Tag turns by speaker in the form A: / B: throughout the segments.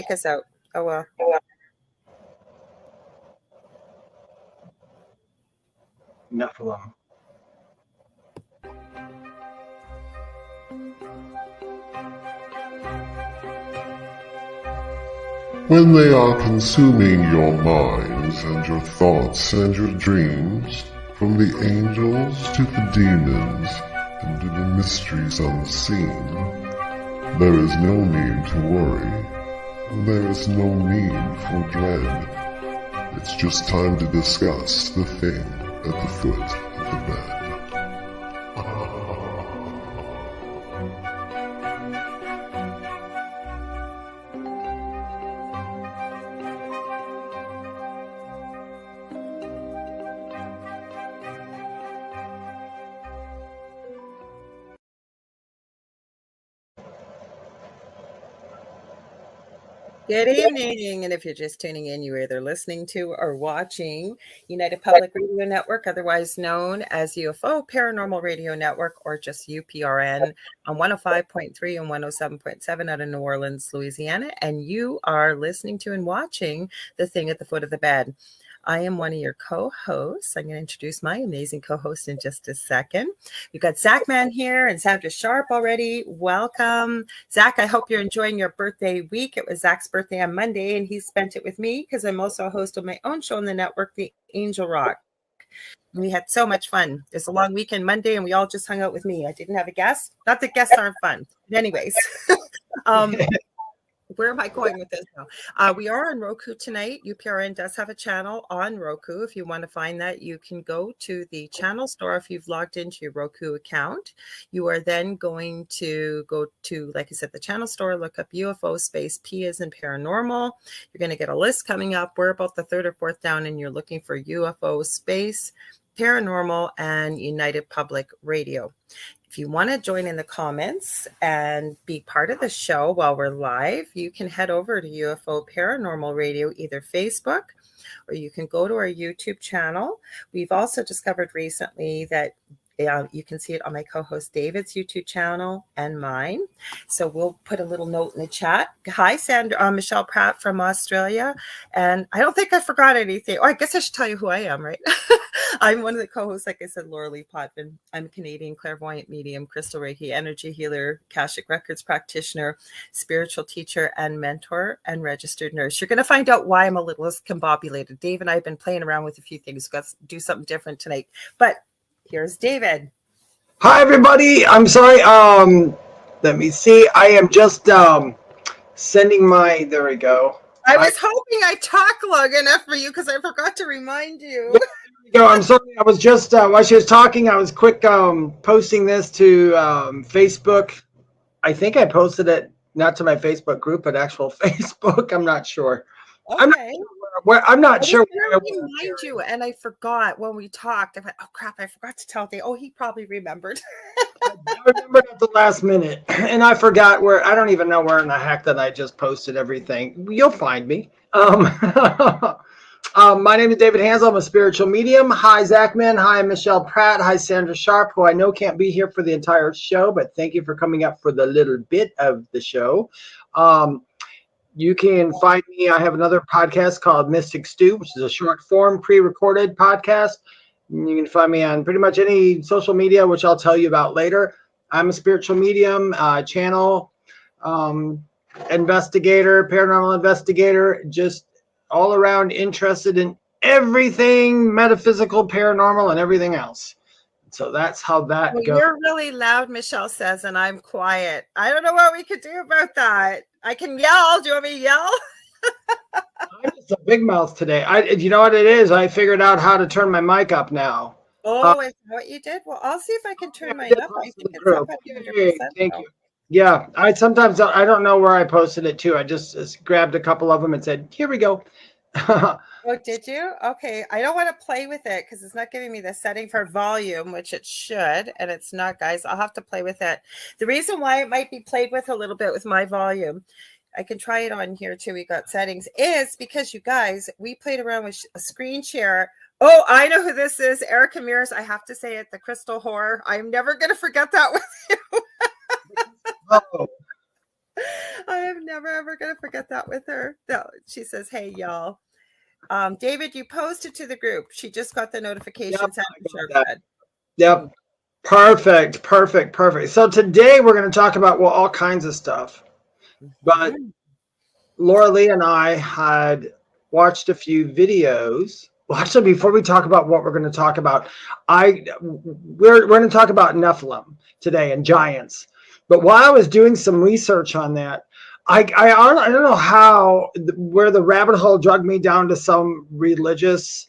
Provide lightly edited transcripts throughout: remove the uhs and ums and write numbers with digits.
A: take us out? Oh, well.
B: Enough of them.
C: When they are consuming your minds and your thoughts and your dreams, from the angels to the demons and to the mysteries unseen, there is no need to worry. There is no need for dread. It's just time to discuss the thing at the foot of the bed.
A: Good evening, and if you're just tuning in, you're either listening to or watching United Public Radio Network, otherwise known as UFO Paranormal Radio Network, or just UPRN on 105.3 and 107.7 out of New Orleans, Louisiana, and you are listening to and watching The Thing at the Foot of the Bed. I am one of your co-hosts. I'm going to introduce my amazing co-host in just a second. We've got Zach Man here and Sandra Sharp already. Welcome. Zach, I hope you're enjoying your birthday week. It was Zach's birthday on Monday, and he spent it with me because I'm also a host of my own show on the network, The Angel Rock. We had so much fun. It's a long weekend Monday, and we all just hung out with me. I didn't have a guest. Not that guests aren't fun. But anyways. Where am I going with this now? We are on Roku tonight. UPRN does have a channel on Roku. If you want to find that, you can go to the channel store if you've logged into your Roku account. You are then going to go to, like I said, the channel store, look up UFO space P as in paranormal. You're going to get a list coming up. We're about the third or fourth down, and you're looking for UFO space paranormal and United Public Radio. If you want to join in the comments and be part of the show while we're live, you can head over to UFO Paranormal Radio, either Facebook, or you can go to our YouTube channel. We've also discovered recently that you can see it on my co-host David's YouTube channel and mine. So we'll put a little note in the chat. Hi, Sandra, Michelle Pratt from Australia. And I don't think I forgot anything. Oh, I guess I should tell you who I am, right? I'm one of the co-hosts, like I said, Lorilei Potvin. I'm a Canadian clairvoyant medium, crystal Reiki energy healer, Akashic Records practitioner, spiritual teacher and mentor, and registered nurse. You're going to find out why I'm a little discombobulated. Dave and I have been playing around with a few things. We've got to do something different tonight. But here's David.
B: Hi, everybody. I'm sorry. Let me see. I am just sending my. There we go.
A: I was hoping I talked long enough for you because I forgot to remind you.
B: I'm sorry. I was just while she was talking, I was quick posting this to Facebook. I think I posted it not to my Facebook group, but actual Facebook. I'm not sure.
A: Okay.
B: I'm not sure.
A: I remind you, and I forgot when we talked. I went, oh crap! I forgot to tell Dave. Oh, he probably remembered.
B: I remembered at the last minute, and I forgot where. I don't even know where in the heck that I just posted everything. You'll find me. My name is David Hanzel. I'm a spiritual medium. Hi, Zachman. Hi, Michelle Pratt. Hi, Sandra Sharp, who I know can't be here for the entire show, but thank you for coming up for the little bit of the show. You can find me. I have another podcast called Mystic Stew, which is a short form pre-recorded podcast. You can find me on pretty much any social media, which I'll tell you about later. I'm a spiritual medium, channel, investigator, paranormal investigator, just all around interested in everything metaphysical, paranormal, and everything else. So that's how that goes.
A: You're really loud, Michelle says, and I'm quiet. I don't know what we could do about that. I can yell. Do you want me to yell?
B: I'm just a big mouth today. You know what it is? I figured out how to turn my mic up now.
A: Oh, is that what you did? Well, I'll see if I can turn mine up. I think it's up at 100%.
B: Thank you. Yeah, I don't know where I posted it to. I just grabbed a couple of them and said, "Here we go."
A: Oh, did you? Okay. I don't want to play with it because it's not giving me the setting for volume, which it should, and it's not, guys. I'll have to play with it. The reason why it might be played with a little bit with my volume, I can try it on here too. We got settings, is because you guys, we played around with a screen share. Oh, I know who this is. Erica Mears. I have to say it, the Crystal Horror. I'm never going to forget that with you.
B: Oh.
A: I am never ever gonna forget that with her. No, she says, "Hey y'all, David, you posted to the group." She just got the notifications after
B: that.
A: bed.
B: Yep. Perfect. So today we're going to talk about, well, all kinds of stuff. But Lorilei and I had watched a few videos. Well, actually, before we talk about what we're going to talk about, we're going to talk about Nephilim today and giants. But while I was doing some research on that, I don't know where the rabbit hole dragged me down to some religious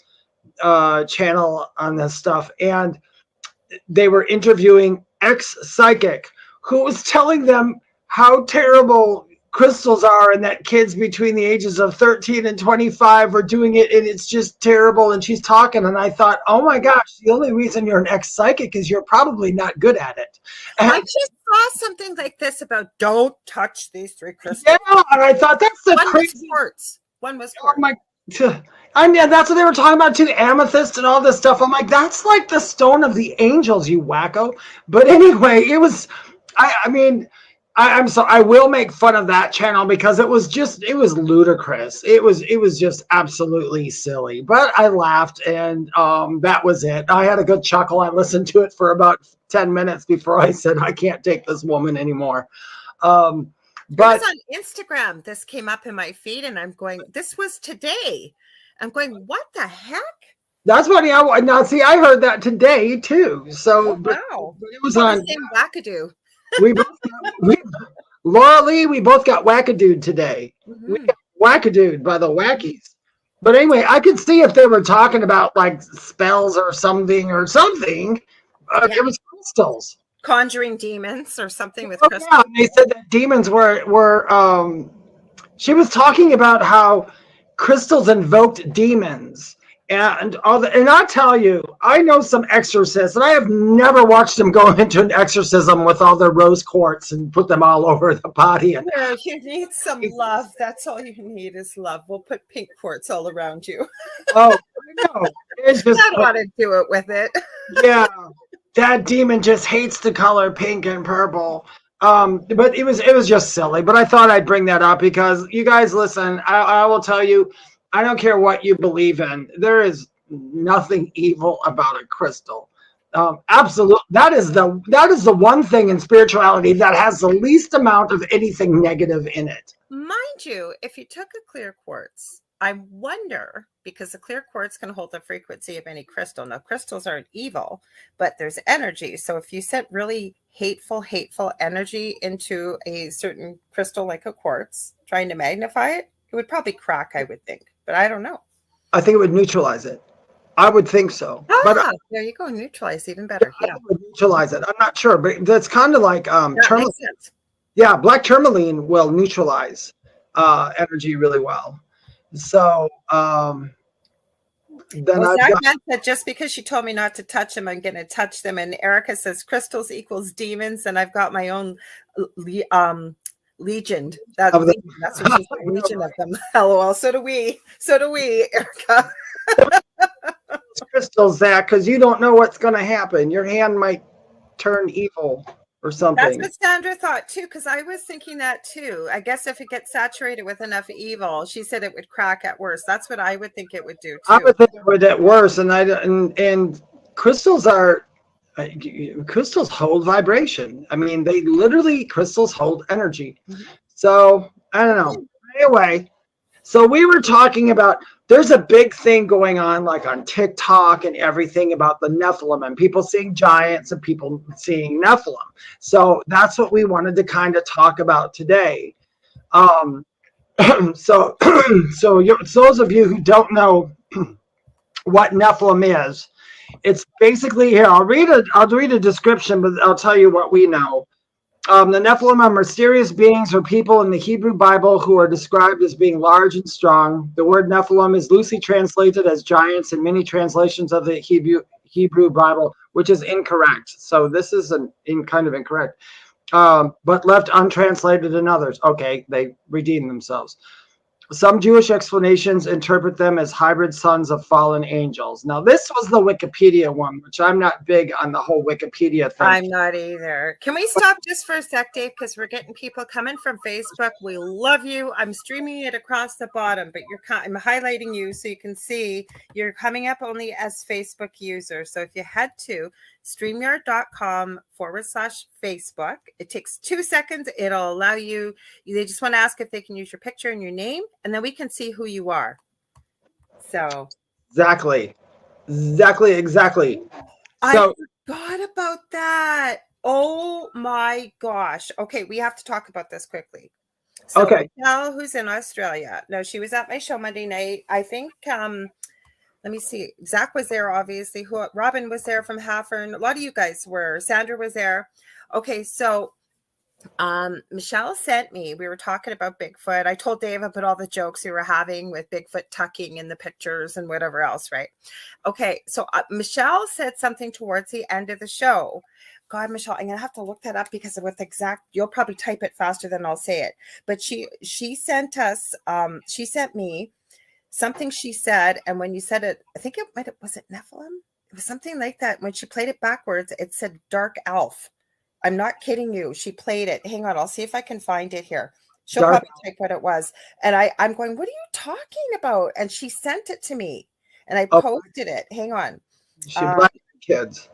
B: channel on this stuff, and they were interviewing ex-psychic who was telling them how terrible crystals are and that kids between the ages of 13 and 25 are doing it and it's just terrible. And she's talking and I thought, oh my gosh, the only reason you're an ex-psychic is you're probably not good at it. And
A: I just saw something like this about don't touch these 3 crystals.
B: Yeah, and I thought that's the crazy.
A: One was quartz.
B: Oh my. I mean, that's what they were talking about too, amethyst and all this stuff. I'm like, that's like the stone of the angels, you wacko. But anyway, it was, I'm sorry, I will make fun of that channel because it was ludicrous. It was just absolutely silly. But I laughed and that was it. I had a good chuckle. I listened to it for about 10 minutes before I said, I can't take this woman anymore. But
A: it was on Instagram. This came up in my feed, and I'm going, this was today. I'm going, what the heck? That's
B: funny. Now, see, I heard that today too. So,
A: wow.
B: But it was on
A: the same wackadoo.
B: Lorilei, we both got wackadooed today. We got wackadooed by the wackies. But anyway, I could see if they were talking about like spells or something. It was crystals.
A: Conjuring demons or something with crystals.
B: Yeah, they said that demons were she was talking about how crystals invoked demons and all that. And I tell you, I know some exorcists, and I have never watched them go into an exorcism with all their rose quartz and put them all over the body. And
A: yeah, you need some love. That's all you need is love. We'll put pink quartz all around you.
B: Oh, I know. It's just
A: I don't want to do it with it.
B: Yeah. That demon just hates the color pink and purple. But it was just silly. But I thought I'd bring that up because you guys listen. I will tell you, I don't care what you believe in. There is nothing evil about a crystal. Absolutely, that is the one thing in spirituality that has the least amount of anything negative in it.
A: Mind you, if you took a clear quartz, I wonder, because the clear quartz can hold the frequency of any crystal. Now, crystals aren't evil, but there's energy. So if you sent really hateful energy into a certain crystal like a quartz, trying to magnify it, it would probably crack, I would think. But I don't know.
B: I think it would neutralize it. I would think so. But
A: there you go. Neutralize, even better. Yeah.
B: Would neutralize it. I'm not sure, but that's kind of like
A: tourmaline.
B: Yeah, black tourmaline will neutralize energy really well. So then
A: Zach said just because she told me not to touch them, I'm going to touch them. And Erica says crystals equals demons, and I've got my own legion. That's what she's a legion of them. LOL. So do we, Erica.
B: Crystals, Zach, because you don't know what's going to happen. Your hand might turn evil or something.
A: That's what Sandra thought too, because I was thinking that too. I guess if it gets saturated with enough evil, she said it would crack at worst. That's what I would think it would do too.
B: I would think it would at worst, and crystals hold vibration. I mean, crystals hold energy. So I don't know. Anyway, so we were talking about, there's a big thing going on like on TikTok and everything about the Nephilim and people seeing giants and people seeing Nephilim. So that's what we wanted to kind of talk about today. So those of you who don't know what Nephilim is, it's basically, here, I'll read a description, but I'll tell you what we know. The Nephilim are mysterious beings or people in the Hebrew Bible who are described as being large and strong. The word Nephilim is loosely translated as giants in many translations of the Hebrew Bible, which is incorrect. So this is kind of incorrect, but left untranslated in others. Okay, they redeem themselves. Some Jewish explanations interpret them as hybrid sons of fallen angels. Now, this was the Wikipedia one, which I'm not big on the whole Wikipedia thing.
A: I'm not either. Can we stop just for a sec, Dave? Because we're getting people coming from Facebook. We love you. I'm streaming it across the bottom, but I'm highlighting you so you can see you're coming up only as Facebook user. So if you head to streamyard.com/Facebook, it takes 2 seconds. It'll allow you, they just want to ask if they can use your picture and your name, and then we can see who you are. So
B: Exactly.
A: I forgot about that. Oh my gosh. Okay, we have to talk about this quickly. So
B: okay.
A: Michelle, who's in Australia. No, she was at my show Monday night. I think let me see. Zach was there, obviously. Robin was there from Haffern. A lot of you guys were. Sandra was there. Okay, so Michelle sent me, we were talking about Bigfoot. I told Dave about all the jokes we were having with Bigfoot tucking in the pictures and whatever else, right? Okay, so Michelle said something towards the end of the show. God, Michelle, I'm gonna have to look that up because with exact, you'll probably type it faster than I'll say it. But she sent us, she sent me something she said, and when you said it, I think was it Nephilim? It was something like that. When she played it backwards, it said dark elf. I'm not kidding you. She played it. Hang on. I'll see if I can find it here. She'll probably type what it was. And I'm going, what are you talking about? And she sent it to me and I posted it. Hang on.
B: Black Kids.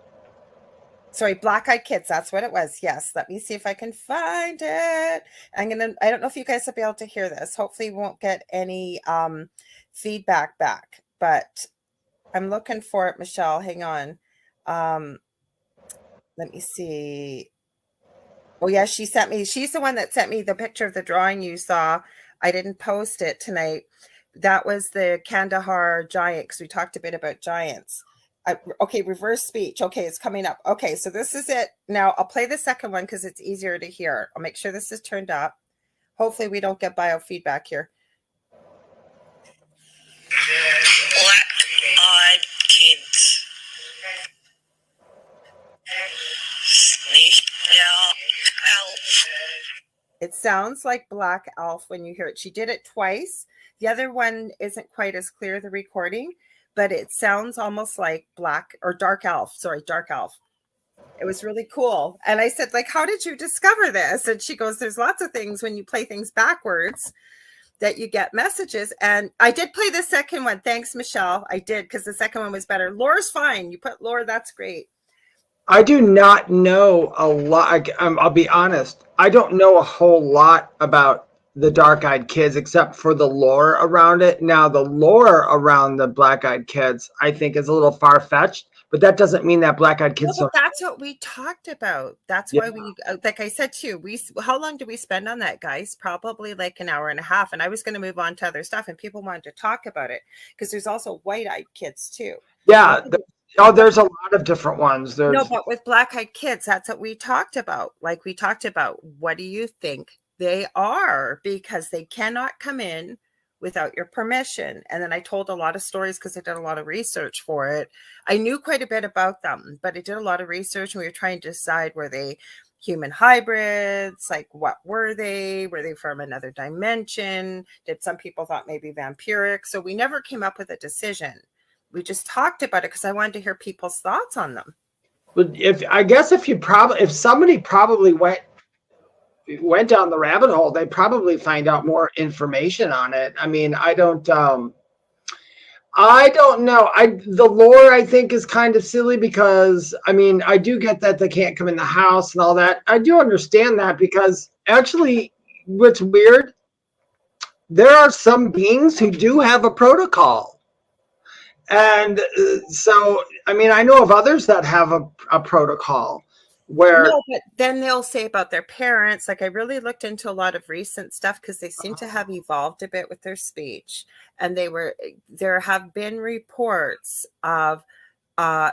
A: Sorry, Black Eyed Kids. That's what it was. Yes. Let me see if I can find it. I don't know if you guys will be able to hear this. Hopefully we won't get any feedback back, but I'm looking for it, Michelle. Hang on. Let me see. Oh, yeah, she's the one that sent me the picture of the drawing you saw. I didn't post it tonight. That was the Kandahar giant, because we talked a bit about giants. Okay, reverse speech. Okay, it's coming up. Okay, so this is it. Now, I'll play the second one because it's easier to hear. I'll make sure this is turned up. Hopefully, we don't get biofeedback here.
D: Black-eyed kids.
A: It sounds like Black Elf when you hear it. She did it twice. The other one isn't quite as clear, the recording, but it sounds almost like Black or Dark Elf. Sorry, Dark Elf. It was really cool. And I said, like, how did you discover this? And she goes, there's lots of things when you play things backwards that you get messages. And I did play the second one. Thanks, Michelle. I did, because the second one was better. Laura's fine. You put Laura, that's great.
B: I do not know a lot. I'll be honest. I don't know a whole lot about the dark-eyed kids except for the lore around it. Now, the lore around the black-eyed kids, I think, is a little far-fetched, but that doesn't mean that black-eyed kids.
A: Well, that's what we talked about. That's why we, like I said too, how long did we spend on that, guys? Probably like an hour and a half. And I was going to move on to other stuff, and people wanted to talk about it because there's also white-eyed kids too.
B: Yeah. There's a lot of different ones.
A: No, but with black-eyed kids, that's what we talked about. Like we talked about, what do you think they are? Because they cannot come in without your permission. And then I told a lot of stories because I did a lot of research for it. I knew quite a bit about them, but I did a lot of research, and we were trying to decide, were they human hybrids? Like, what were they? Were they from another dimension? Did some people thought maybe vampiric? So we never came up with a decision. We just talked about it because I wanted to hear people's thoughts on them.
B: But if somebody probably went down the rabbit hole, they probably find out more information on it. I mean, I don't know. The lore, I think, is kind of silly because, I mean, I do get that they can't come in the house and all that. I do understand that because actually, what's weird, there are some beings who do have a protocol. And so, I mean, I know of others that have a protocol where.
A: No, but then they'll say about their parents. Like, I really looked into a lot of recent stuff because they seem to have evolved a bit with their speech. And there have been reports of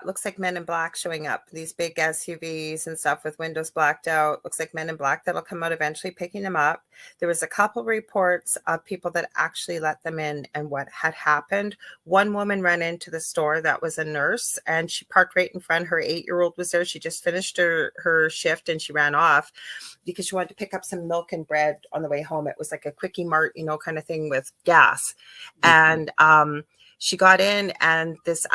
A: looks like Men in Black showing up, these big SUVs and stuff with windows blacked out. Looks like Men in Black that'll come out eventually picking them up. There was a couple reports of people that actually let them in and what had happened. One woman ran into the store that was a nurse, and she parked right in front. Her 8-year-old was there. She just finished her shift and she ran off because she wanted to pick up some milk and bread on the way home. It was like a quickie mart, kind of thing with gas. And she got in, and this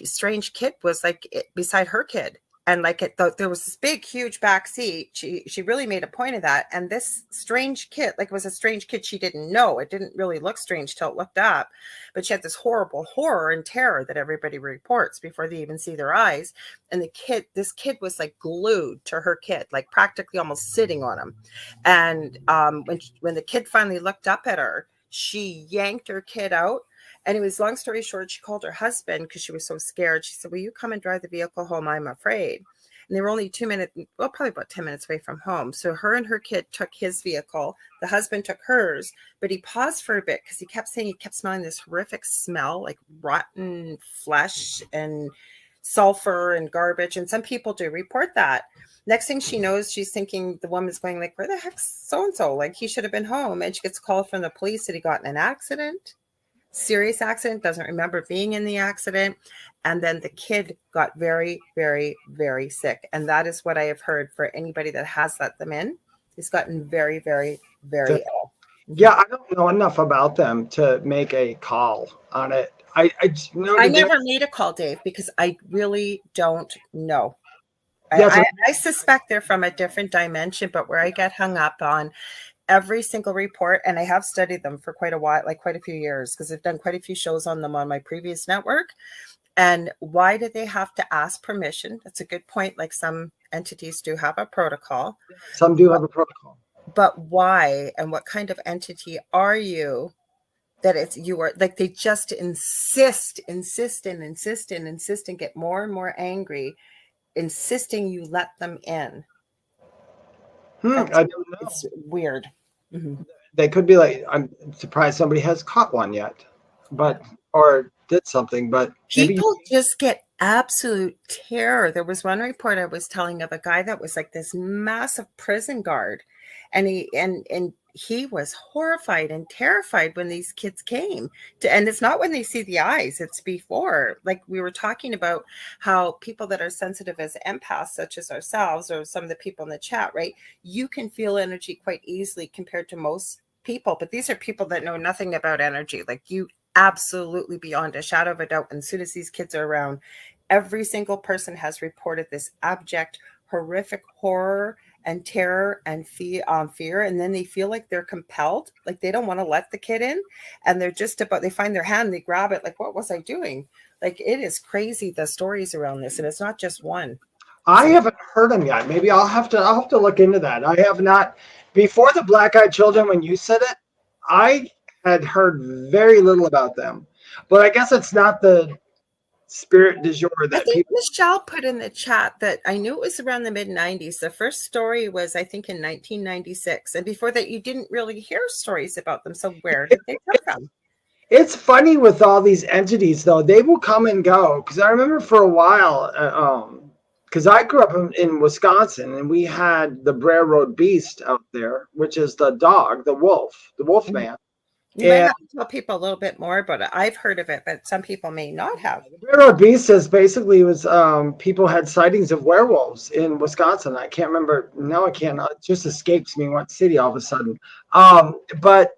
A: strange kid was like beside her kid, and like there was this big huge back seat. She really made a point of that, and this strange kid, like, it was a strange kid she didn't know. It didn't really look strange till it looked up, but she had this horrible horror and terror that everybody reports before they even see their eyes. And this kid was like glued to her kid, like practically almost sitting on him. And when the kid finally looked up at her, she yanked her kid out. Anyways, long story short, she called her husband because she was so scared. She said, will you come and drive the vehicle home? I'm afraid. And they were only 2 minutes, well, probably about 10 minutes away from home. So her and her kid took his vehicle. The husband took hers, but he paused for a bit because he kept saying he kept smelling this horrific smell, like rotten flesh and sulfur and garbage. And some people do report that. Next thing she knows, she's thinking, the woman's going like, where the heck's so-and-so? Like, he should have been home. And she gets a call from the police that he got in an accident. Serious accident, doesn't remember being in the accident. And then the kid got very, very, very sick. And that is what I have heard for anybody that has let them in. He's gotten very, very, very ill.
B: Yeah, I don't know enough about them to make a call on it. I
A: never made a call, Dave, because I really don't know.
B: Yes,
A: I suspect they're from a different dimension, but where I get hung up on every single report, and I have studied them for quite a while, like quite a few years, because I've done quite a few shows on them on my previous network. And why do they have to ask permission? That's a good point. Like, some entities do have a protocol.
B: Some do have a protocol.
A: But why, and what kind of entity are you that you are, like, they just insist and get more and more angry, insisting you let them in.
B: I don't know.
A: It's weird. Mm-hmm.
B: They could be like, I'm surprised somebody has caught one yet, or did something, but
A: people just get absolute terror. There was one report I was telling of a guy that was like this massive prison guard, and he was horrified and terrified when these kids came and it's not when they see the eyes, it's before. Like, we were talking about how people that are sensitive as empaths, such as ourselves or some of the people in the chat, right? You can feel energy quite easily compared to most people, but these are people that know nothing about energy. Like, you absolutely, beyond a shadow of a doubt, and as soon as these kids are around, every single person has reported this abject, horrific horror and terror and fear, and then they feel like they're compelled, like they don't want to let the kid in, and they're just about, they find their hand, they grab it, like, what was I doing? Like, it is crazy, the stories around this, and it's not just one.
B: I haven't heard them yet. Maybe I'll have to look into that. I have not. Before the black-eyed children, when you said it, I had heard very little about them, but I guess it's not the spirit du jour that
A: I think Michelle put in the chat that I knew it was around the mid-90s. The first story was, I think, in 1996. And before that, you didn't really hear stories about them. So where did they come from?
B: It's funny with all these entities, though. They will come and go. Because I remember for a while, because I grew up in Wisconsin, and we had the railroad beast out there, which is the dog, the wolf man.
A: You might have to tell people a little bit more about it. I've heard of it, but some people may not have.
B: The railroad beast is basically people had sightings of werewolves in Wisconsin. I can't remember. No, I can't. It just escapes me what city all of a sudden. But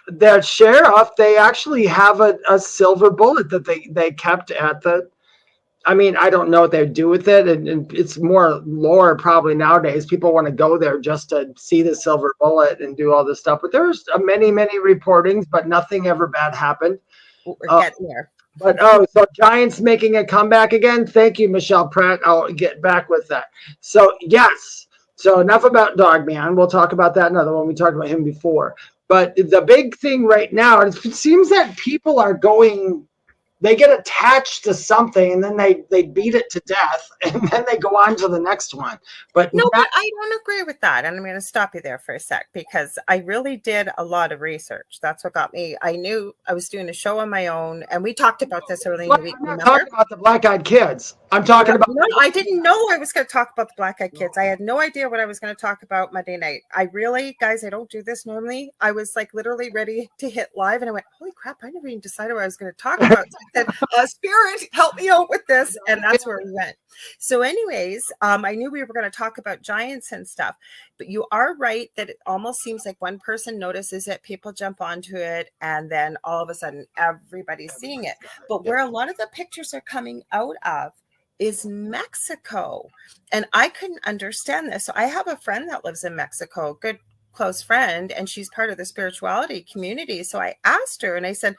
B: that sheriff, they actually have a silver bullet that they kept at the. I mean, I don't know what they do with it, and it's more lore probably nowadays. People want to go there just to see the silver bullet and do all this stuff. But there's many reportings, but nothing ever bad happened.
A: We're getting there.
B: But so Giants making a comeback again. Thank you, Michelle Pratt. I'll get back with that. So yes. So enough about Dogman. We'll talk about that another one. We talked about him before. But the big thing right now, it seems that people are going they get attached to something and then they beat it to death and then they go on to the next one. But
A: no, but I don't agree with that. And I'm going to stop you there for a sec because I really did a lot of research. That's what got me. I knew I was doing a show on my own, and we talked about this early in the week.
B: I'm not talking about the black-eyed kids. I'm talking about.
A: No, I didn't know I was going to talk about the black-eyed kids. I had no idea what I was going to talk about Monday night. I really, guys, I don't do this normally. I was like literally ready to hit live, and I went, "Holy crap! I never even decided what I was going to talk about." So I said, "Spirit, help me out with this," and that's where we went. So, anyways, I knew we were going to talk about giants and stuff, but you are right that it almost seems like one person notices it, people jump onto it, and then all of a sudden everybody's seeing it. But where a lot of the pictures are coming out of is Mexico. And I couldn't understand this. So I have a friend that lives in Mexico, good close friend, and she's part of the spirituality community. So I asked her and I said,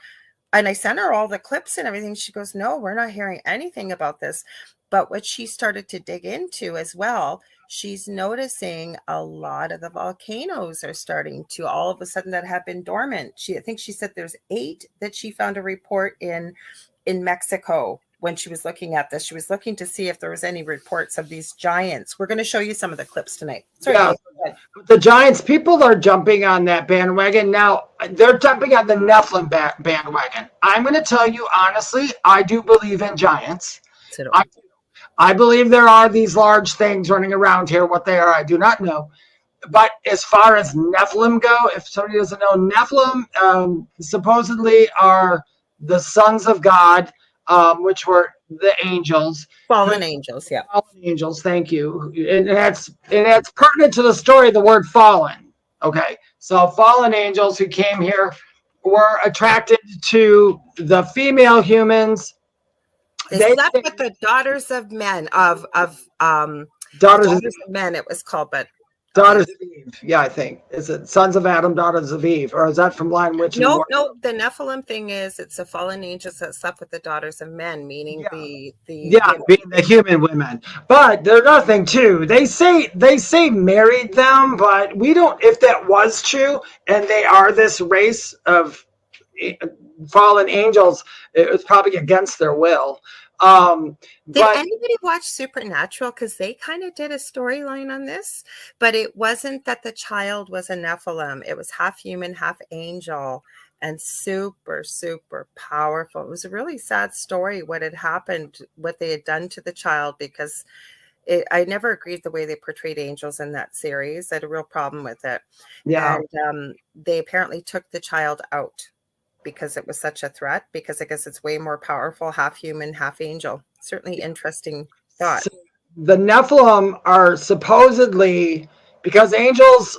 A: and I sent her all the clips and everything. She goes, "No, we're not hearing anything about this." But what she started to dig into as well, she's noticing a lot of the volcanoes are starting to all of a sudden that have been dormant. I think she said there's 8 that she found a report in Mexico when she was looking at this. She was looking to see if there was any reports of these giants. We're going to show you some of the clips tonight. Sorry,
B: yeah, the giants, people are jumping on that bandwagon. Now, they're jumping on the Nephilim bandwagon. I'm going to tell you honestly, I do believe in giants. I believe there are these large things running around here. What they are, I do not know. But as far as Nephilim go, if somebody doesn't know, Nephilim supposedly are the sons of God, which were the angels.
A: Fallen angels, yeah.
B: Fallen angels, thank you. And that's pertinent to the story, the word fallen. Okay, so fallen angels who came here were attracted to the female humans.
A: They slept with the daughters of men, of
B: daughters of
A: men, it was called, but
B: daughters of Eve. Yeah, I think. Is it sons of Adam, daughters of Eve? Or is that from Lion, Witch, and
A: No, the Nephilim thing is it's the fallen angels that slept with the daughters of men, meaning
B: being the human women. But they're nothing too. They say married them, but we don't, if that was true, and they are this race of fallen angels, it was probably against their will.
A: Did anybody watch Supernatural? Because they kind of did a storyline on this, but it wasn't that the child was a Nephilim. It was half human, half angel, and super, super powerful. It was a really sad story what had happened, what they had done to the child, because I never agreed the way they portrayed angels in that series. I had a real problem with it.
B: Yeah.
A: And they apparently took the child out because it was such a threat, because I guess it's way more powerful, half human, half angel. Certainly interesting thought.
B: So the Nephilim are supposedly, because angels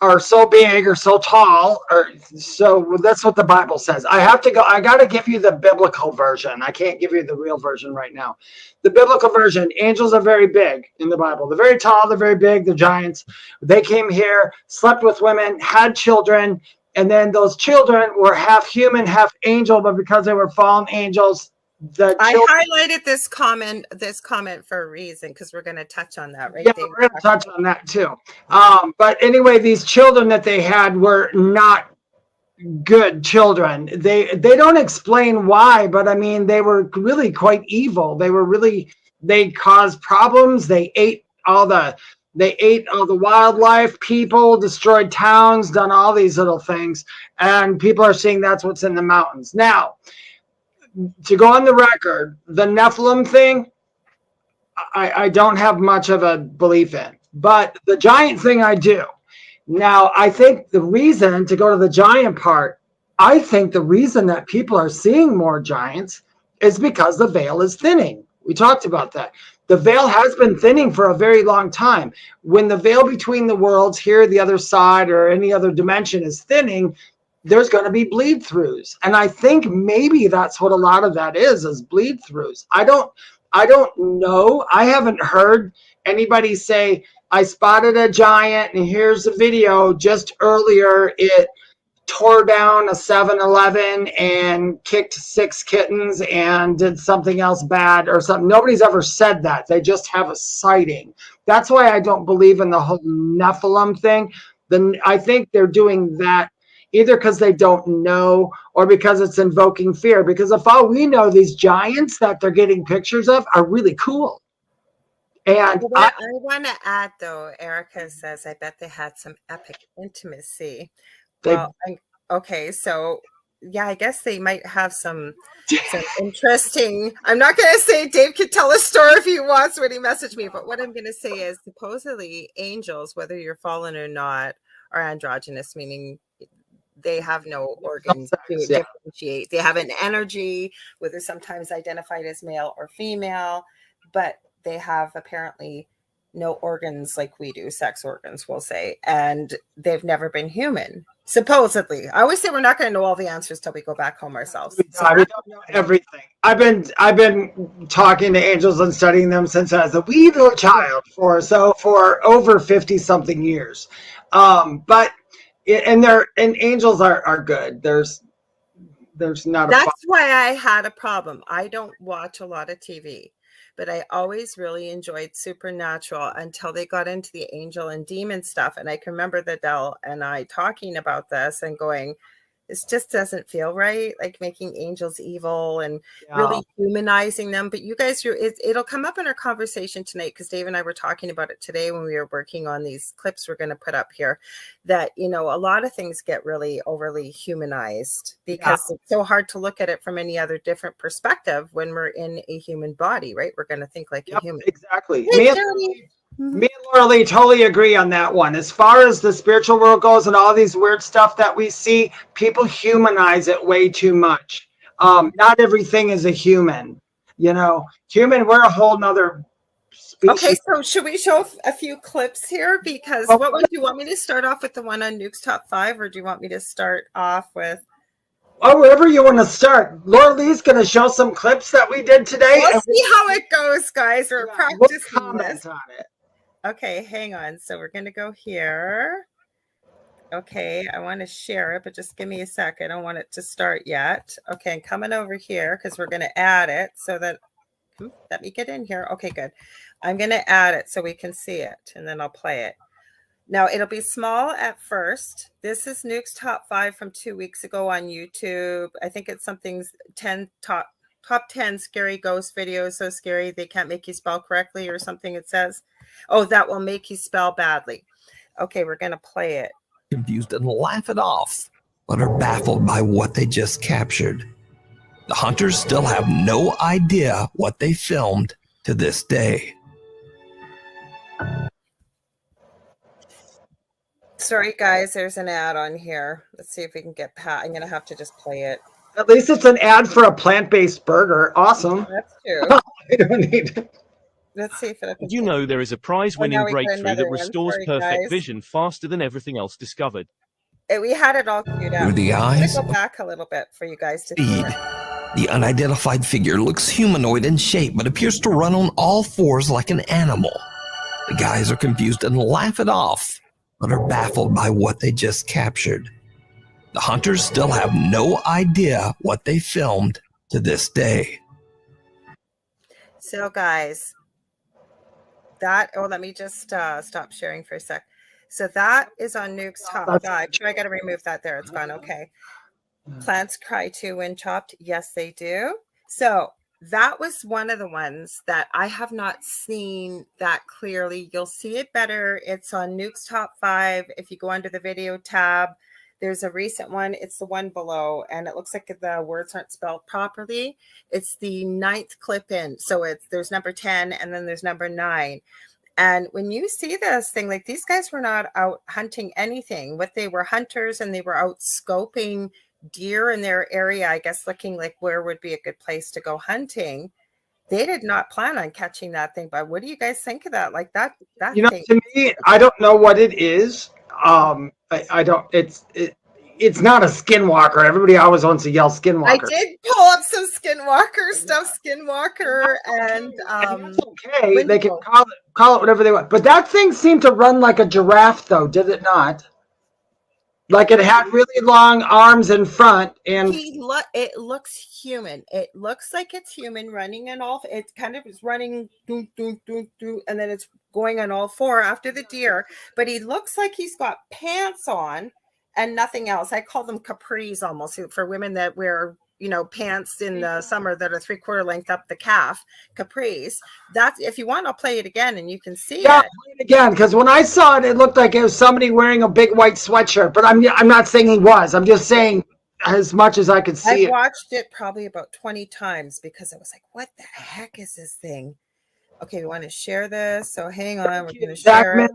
B: are so big or so tall, or so that's what the Bible says. I got to give you the biblical version. I can't give you the real version right now. The biblical version, angels are very big in the Bible. They're very tall, they're very big, they're giants. They came here, slept with women, had children, and then those children were half human, half angel, but because they were fallen angels, I
A: highlighted this comment for a reason, because we're going to touch on that, right?
B: Yeah, we're going to touch on that too. But anyway, these children that they had were not good children. They don't explain why, but I mean, they were really quite evil. They caused problems. They ate all the wildlife, people, destroyed towns, done all these little things. And people are saying that's what's in the mountains. Now, to go on the record, the Nephilim thing, I don't have much of a belief in. But the giant thing I do. Now, I think the reason, to go to the giant part, I think the reason that people are seeing more giants is because the veil is thinning. We talked about that. The veil has been thinning for a very long time. When the veil between the worlds here, the other side, or any other dimension is thinning, there's going to be bleed throughs. And I think maybe that's what a lot of that is bleed throughs. I don't know. I haven't heard anybody say, I spotted a giant and here's the video. Just earlier, it tore down a 7-Eleven and kicked 6 kittens and did something else bad or something. Nobody's ever said that. They just have a sighting. That's why I don't believe in the whole Nephilim thing. I think they're doing that either because they don't know or because it's invoking fear. Because if all we know, these giants that they're getting pictures of are really cool. And
A: Well, I want to add, though, Erica says, I bet they had some epic intimacy. Well, okay, so yeah, I guess they might have some interesting. I'm not going to say Dave could tell a story if he wants when he messaged me, but what I'm going to say is supposedly angels, whether you're fallen or not, are androgynous, meaning they have no organs to differentiate. They have an energy, whether sometimes identified as male or female, but they have apparently no organs like we do, sex organs, we'll say, and they've never been human. Supposedly, I always say we're not going to know all the answers till we go back home ourselves.
B: So we don't know everything. I've been talking to angels and studying them since I was a wee little child for over 50 something years. But angels are good. There's not.
A: That's why I had a problem. I don't watch a lot of TV. But I always really enjoyed Supernatural until they got into the angel and demon stuff. And I can remember Adele and I talking about this and going, this just doesn't feel right, like making angels evil and really humanizing them. But you guys, it'll come up in our conversation tonight because Dave and I were talking about it today when we were working on these clips we're going to put up here, that, a lot of things get really overly humanized because it's so hard to look at it from any other different perspective when we're in a human body, right? We're going to think like a human.
B: Exactly. Me and Lorilei totally agree on that one. As far as the spiritual world goes and all these weird stuff that we see, people humanize it way too much. Not everything is a human. Human, we're a whole nother species.
A: Okay, so should we show a few clips here? Because what would you want me to start off with, the one on Nuke's Top 5, or do you want me to start off with?
B: Oh, wherever you want to start. Lorilai's going to show some clips that we did today.
A: We'll see how it goes, guys. We're practicing this.
B: On it.
A: Okay, hang on. So we're going to go here. Okay, I want to share it, but just give me a sec. I don't want it to start yet. Okay, I'm coming over here because we're going to add it so that, let me get in here. Okay, good. I'm going to add it so we can see it, and then I'll play it. Now, it'll be small at first. This is Nuke's Top 5 from 2 weeks ago on YouTube. I think it's something's 10 top 10 scary ghost videos, so scary they can't make you spell correctly or something it says. Oh, that will make you spell badly. Okay, we're going to play it.
E: Confused and laugh it off, but are baffled by what they just captured. The hunters still have no idea what they filmed to this day.
A: Sorry, guys, there's an ad on here. Let's see if we can get past. I'm going to have to just play it.
B: At least it's an ad for a plant-based burger. Awesome.
A: That's true.
B: I don't need it.
A: Let's see if it.
F: Did you know there is a prize-winning breakthrough that restores perfect vision faster than everything else discovered?
A: We had it all queued up.
E: Through the eyes.
A: Go back a little bit for you guys to
E: see. The unidentified figure looks humanoid in shape, but appears to run on all fours like an animal. The guys are confused and laugh it off, but are baffled by what they just captured. The hunters still have no idea what they filmed to this day.
A: So, guys, let me just stop sharing for a sec. So that is on Nuke's Top 5. I got to remove that there. It's gone. Okay. Plants cry too when chopped. Yes, they do. So that was one of the ones that I have not seen that clearly. You'll see it better. It's on Nuke's Top 5. If you go under the video tab, there's a recent one. It's the one below, and it looks like the words aren't spelled properly. It's the 9th clip in. So there's number 10, and then there's number 9. And when you see this thing, like, these guys were not out hunting anything. What they were hunters, and they were out scoping deer in their area, I guess, looking like where would be a good place to go hunting. They did not plan on catching that thing. But what do you guys think of that? Like that thing?
B: To me, I don't know what it is. I don't. It's not a skinwalker. Everybody always wants to yell skinwalker.
A: I did pull up some skinwalker stuff, skinwalker, and
B: that's okay. They can call it whatever they want. But that thing seemed to run like a giraffe, though, did it not? Like it had really long arms in front, and
A: it looks human. It looks like it's human running on all. It kind of is running, doom, doom, doom, doom, and then it's going on all four after the deer. But he looks like he's got pants on, and nothing else. I call them capris almost for women that wear, you know, pants in the summer that are 3/4 length up the calf, capris. That's, if you want, I'll play it again and you can see it.
B: Play it again, because when I saw it, it looked like it was somebody wearing a big white sweatshirt. But I'm not saying he was. I'm just saying as much as I could see
A: I've watched it probably about 20 times because I was like, what the heck is this thing? Okay, we want to share this. So hang on, we're going to share it.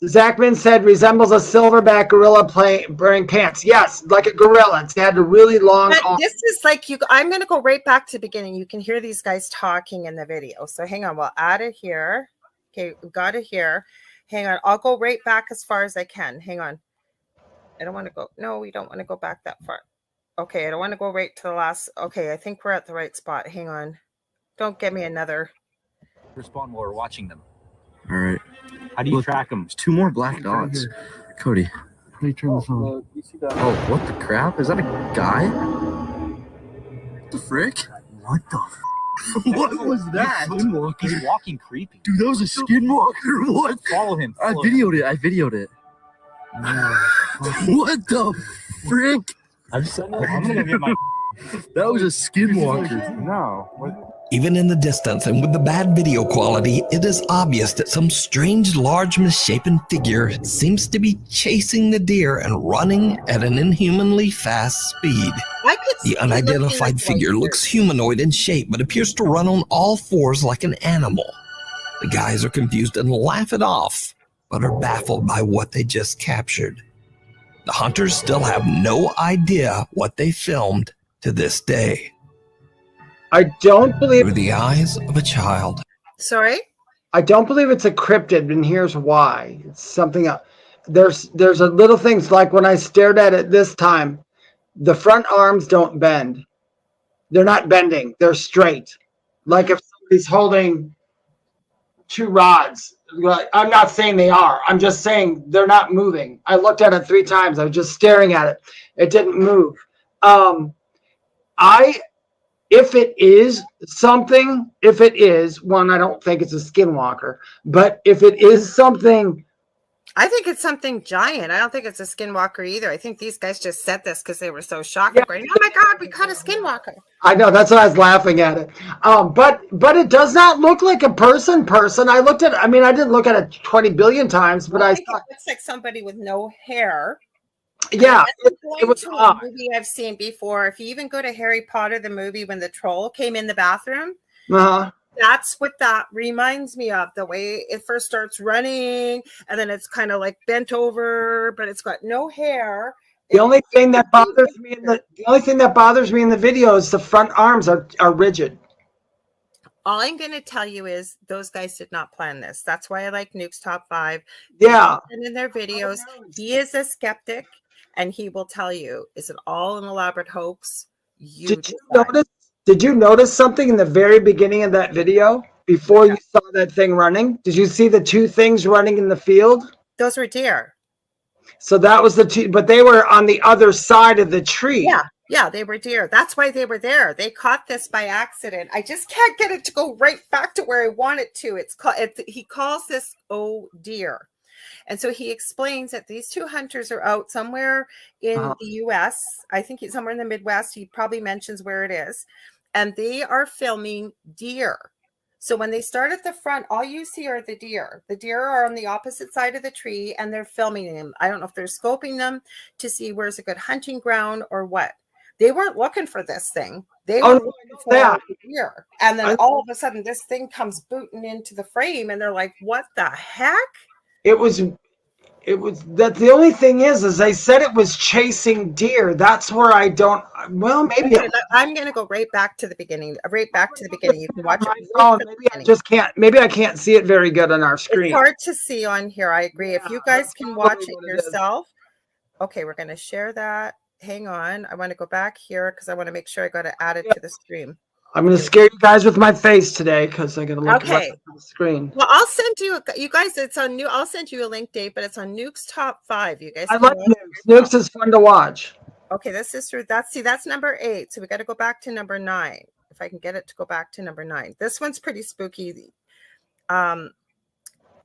B: Zachman said resembles a silverback gorilla wearing pants. Yes, like a gorilla. It's had a really long arm.
A: This is like I'm going to go right back to the beginning. You can hear these guys talking in the video. So hang on, we'll add it here. Okay, we've got it here. Hang on, I'll go right back as far as I can. Hang on. I don't want to go. No, we don't want to go back that far. Okay, I don't want to go right to the last. Okay, I think we're at the right spot. Hang on. Don't give me another.
G: Respond while we're watching them.
H: All right.
G: How do you track them?
H: There's 2 more black dots. Cody, how do you turn this on? Oh, what the crap? Is that a guy? What the frick? What the what was that?
G: He's walking creepy.
H: Dude, that was a skinwalker. What?
G: Follow him.
H: I videoed it. What the frick?
G: I'm gonna go get my.
H: That was a skinwalker.
G: No.
E: Even in the distance and with the bad video quality, it is obvious that some strange, large, misshapen figure seems to be chasing the deer and running at an inhumanly fast speed. The unidentified figure looks humanoid in shape, but appears to run on all fours like an animal. The guys are confused and laugh it off, but are baffled by what they just captured. The hunters still have no idea what they filmed to this day.
B: I don't believe
E: through the eyes of a child.
A: Sorry?
B: I don't believe it's a cryptid, and here's why. It's something else. There's a little things like when I stared at it this time, the front arms don't bend. They're not bending. They're straight. Like if somebody's holding 2 rods. I'm not saying they are. I'm just saying they're not moving. I looked at it 3 times. I was just staring at it. It didn't move. If it is something, one, I don't think it's a skinwalker, but if it is something.
A: I think it's something giant. I don't think it's a skinwalker either. I think these guys just said this because they were so shocked. Yeah. Going, oh my God, we caught a skinwalker.
B: I know, that's why I was laughing at it. But it does not look like a person. I looked at it. I mean, I didn't look at it 20 billion times, but I thought
A: it looks like somebody with no hair.
B: Yeah, it was
A: a movie I've seen before. If you even go to Harry Potter, the movie, when the troll came in the bathroom, that's what that reminds me of. The way it first starts running, and then it's kind of like bent over, but it's got no hair.
B: The only thing that bothers me in the video is the front arms are rigid.
A: All I'm going to tell you is those guys did not plan this. That's why I like Nuke's Top 5.
B: Yeah,
A: and in their videos, he is a skeptic. And he will tell you, is it all an elaborate hoax? Did
B: you notice something in the very beginning of that video before you saw that thing running? Did you see the 2 things running in the field?
A: Those were deer.
B: So that was the 2, but they were on the other side of the tree.
A: Yeah, they were deer. That's why they were there. They caught this by accident. I just can't get it to go right back to where I want it to. He calls this deer. And so he explains that these 2 hunters are out somewhere in the U.S. I think he's somewhere in the Midwest. He probably mentions where it is. And they are filming deer. So when they start at the front, all you see are the deer. The deer are on the opposite side of the tree, and they're filming them. I don't know if they're scoping them to see where's a good hunting ground or what. They weren't looking for this thing. They were looking for the deer. And then all of a sudden, this thing comes booting into the frame, and they're like, what the heck?
B: That's the only thing is I said it was chasing deer. That's where I don't, well, maybe.
A: Okay, I'm going to go right back to the beginning. You can watch
B: it. Maybe I can't see it very good on our screen.
A: It's hard to see on here. I agree. If you guys can watch it yourself. Okay, we're going to share that. Hang on. I want to go back here because I want to make sure I got to add it to the stream.
B: I'm going to scare you guys with my face today because I got to look at the screen.
A: Well, I'll send you guys. It's on I'll send you a link, Dave, but it's on Nuke's Top 5. You guys.
B: I like Nukes. Nukes is fun to watch.
A: Okay, this is through. That's number 8. So we got to go back to number 9. If I can get it to go back to number 9. This one's pretty spooky. I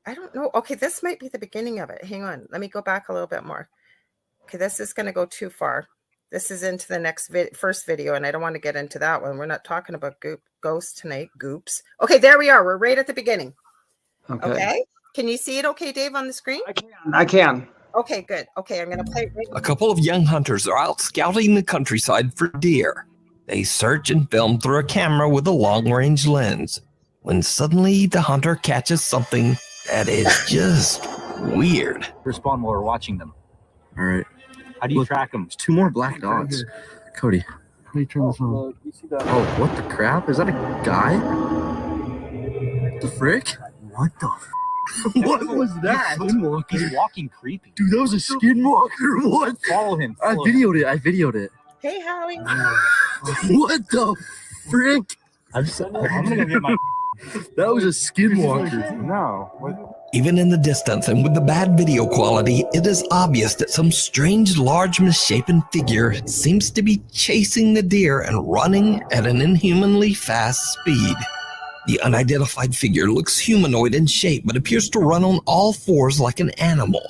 A: don't know. Okay, this might be the beginning of it. Hang on. Let me go back a little bit more. Okay, this is going to go too far. This is into the next first video, and I don't want to get into that one. We're not talking about ghosts tonight. Goops. Okay, there we are. We're right at the beginning. Okay. Can you see it okay, Dave, on the screen?
B: I can.
A: Okay, good. Okay, I'm going to play.
E: A couple of young hunters are out scouting the countryside for deer. They search and film through a camera with a long-range lens, when suddenly the hunter catches something that is just weird.
G: Respond while we're watching them.
H: All right.
G: How do you track them?
H: There's 2 more black dots. Cody, how do you turn this on? Oh, what the crap? Is that a guy? What the frick? What the What was that?
G: He's walking creepy.
H: Dude, that was a skinwalker. What?
G: Follow him.
H: I videoed it.
A: Hey, Howie.
H: What the frick?
G: I'm gonna go get my.
H: That was a skinwalker.
G: No.
E: Even in the distance and with the bad video quality, it is obvious that some strange, large, misshapen figure seems to be chasing the deer and running at an inhumanly fast speed. The unidentified figure looks humanoid in shape, but appears to run on all fours like an animal.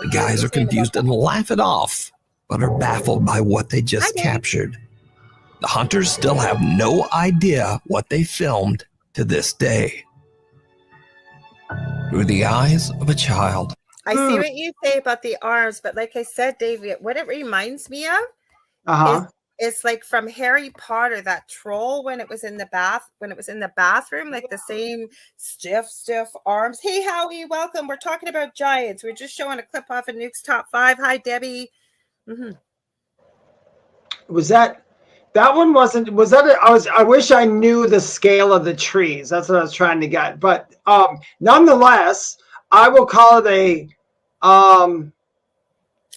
E: The guys are confused and laugh it off, but are baffled by what they just captured. The hunters still have no idea what they filmed to this day. Through the eyes of a child.
A: I see what you say about the arms, but like I said, David, what it reminds me of is like from Harry Potter, that troll when it was in the bathroom, like the same stiff arms. Hey, Howie, welcome. We're talking about giants. We're just showing a clip off of Nuke's Top 5. Hi, Debbie.
B: That one wasn't, I wish I knew the scale of the trees. That's what I was trying to get. But nonetheless, I will call it I don't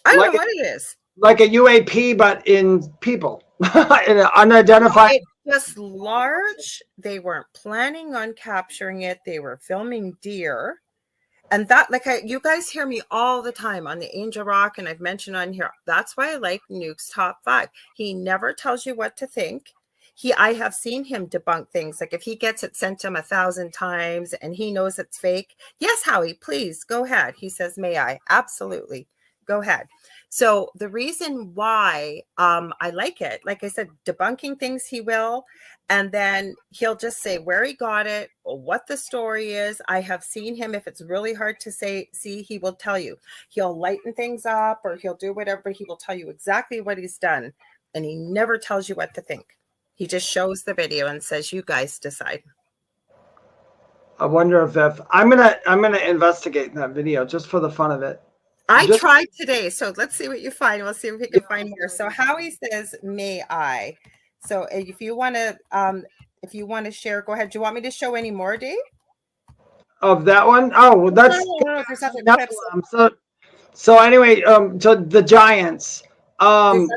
B: know what it is. Like a UAP, but in people. In an unidentified.
A: It's just large. They weren't planning on capturing it. They were filming deer. And that, you guys hear me all the time on the Angel Rock, and I've mentioned on here, that's why I like Nuke's Top 5. He never tells you what to think. I have seen him debunk things. Like if he gets it sent to him 1,000 times and he knows it's fake. Yes, Howie, please go ahead. He says, may I? Absolutely. Go ahead. So the reason why I like it, like I said, debunking things he will, and then he'll just say where he got it, or what the story is. I have seen him, if it's really hard to see, he will tell you. He'll lighten things up or he'll do whatever. He will tell you exactly what he's done. And he never tells you what to think. He just shows the video and says, you guys decide.
B: I wonder if I'm gonna investigate that video just for the fun of it.
A: I tried today, so let's see what you find. We'll see if we can find more. So Howie says, "May I?" So if you want to share, go ahead. Do you want me to show any more, Dave?
B: Of that one? Oh, well, that's so. Anyway, so the Giants. We'll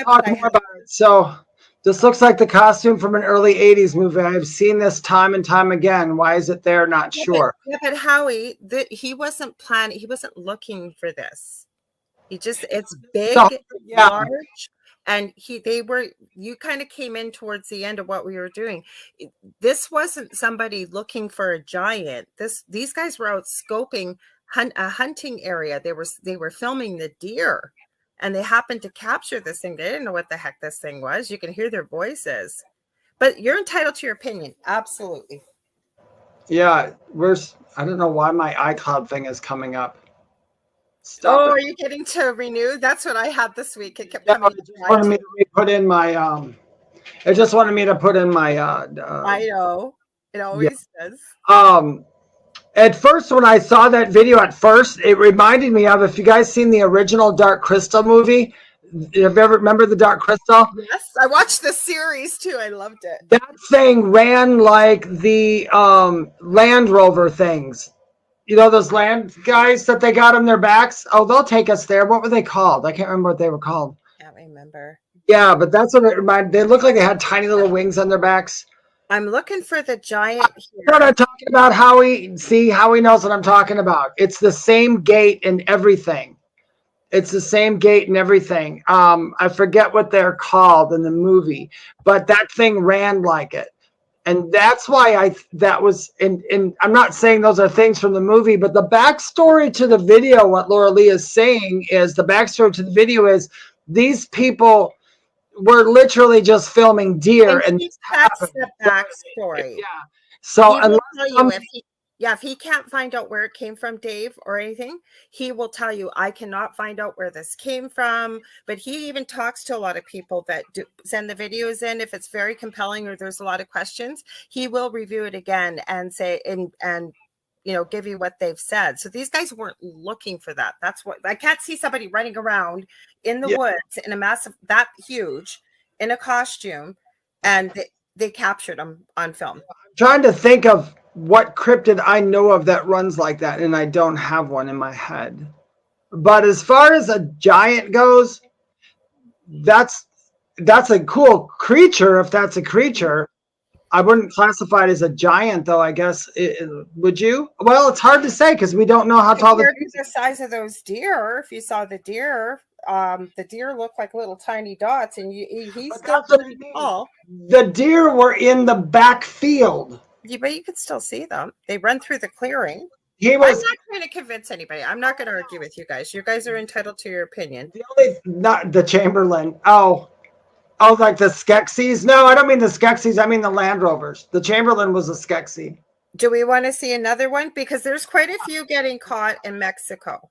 B: talk more about it. So this looks like the costume from an early '80s movie. I've seen this time and time again. Why is it there? Not sure.
A: But Howie, he wasn't planning. He wasn't looking for this. It's big, large, and you kind of came in towards the end of what we were doing. This wasn't somebody looking for a giant. These guys were out scoping a hunting area. They were filming the deer. And they happened to capture this thing. They didn't know what the heck this thing was. You can hear their voices. But you're entitled to your opinion. Absolutely.
B: Yeah. I don't know why my iCloud thing is coming up.
A: Are you getting to renew? That's what I had this week. It kept coming.
B: It just wanted me to put in my it just wanted me to put in my
A: I know. It always does.
B: At first, when I saw that video it reminded me of, if you guys seen the original Dark Crystal movie, have you ever remember the Dark Crystal?
A: Yes, I watched the series too. I loved it.
B: That thing ran like the Land Rover things. You know those land guys that they got on their backs? Oh, they'll take us there. What were they called? I can't remember what they were called.
A: Can't remember.
B: Yeah, but that's what it reminded. They looked like they had tiny little wings on their backs.
A: I'm looking for the giant here.
B: What I'm talking about, Howie. See, Howie knows what I'm talking about. It's the same gait and everything. It's the same gait and everything. I forget what they're called in the movie, but that thing ran like it. And that's why that was, and I'm not saying those are things from the movie, but the backstory to the video, what Lorilei is saying is the backstory to the video is these people were literally just filming deer, and
A: that's the backstory.
B: Yeah. So
A: he will tell you if he can't find out where it came from, Dave, or anything, he will tell you, I cannot find out where this came from. But he even talks to a lot of people that send the videos in. If it's very compelling or there's a lot of questions, he will review it again and say, and give you what they've said. So these guys weren't looking for that. That's what I can't see somebody running around in the woods in a massive, that huge, in a costume, and they captured them on film.
B: I'm trying to think of what cryptid I know of that runs like that, and I don't have one in my head. But as far as a giant goes, that's a cool creature. If that's a creature, I wouldn't classify it as a giant, though. I guess would you? Well, it's hard to say because we don't know how tall
A: the size of those deer. If you saw the deer look like little tiny dots, and he's still pretty tall.
B: The deer were in the back field.
A: Yeah, but you could still see them. They run through the clearing.
B: I'm not
A: trying to convince anybody. I'm not going to argue with you guys. You guys are entitled to your opinion.
B: Not the Chamberlain. Oh, like the Skeksis? No, I don't mean the Skeksis. I mean the Land Rovers. The Chamberlain was a Skeksi.
A: Do we want to see another one? Because there's quite a few getting caught in Mexico.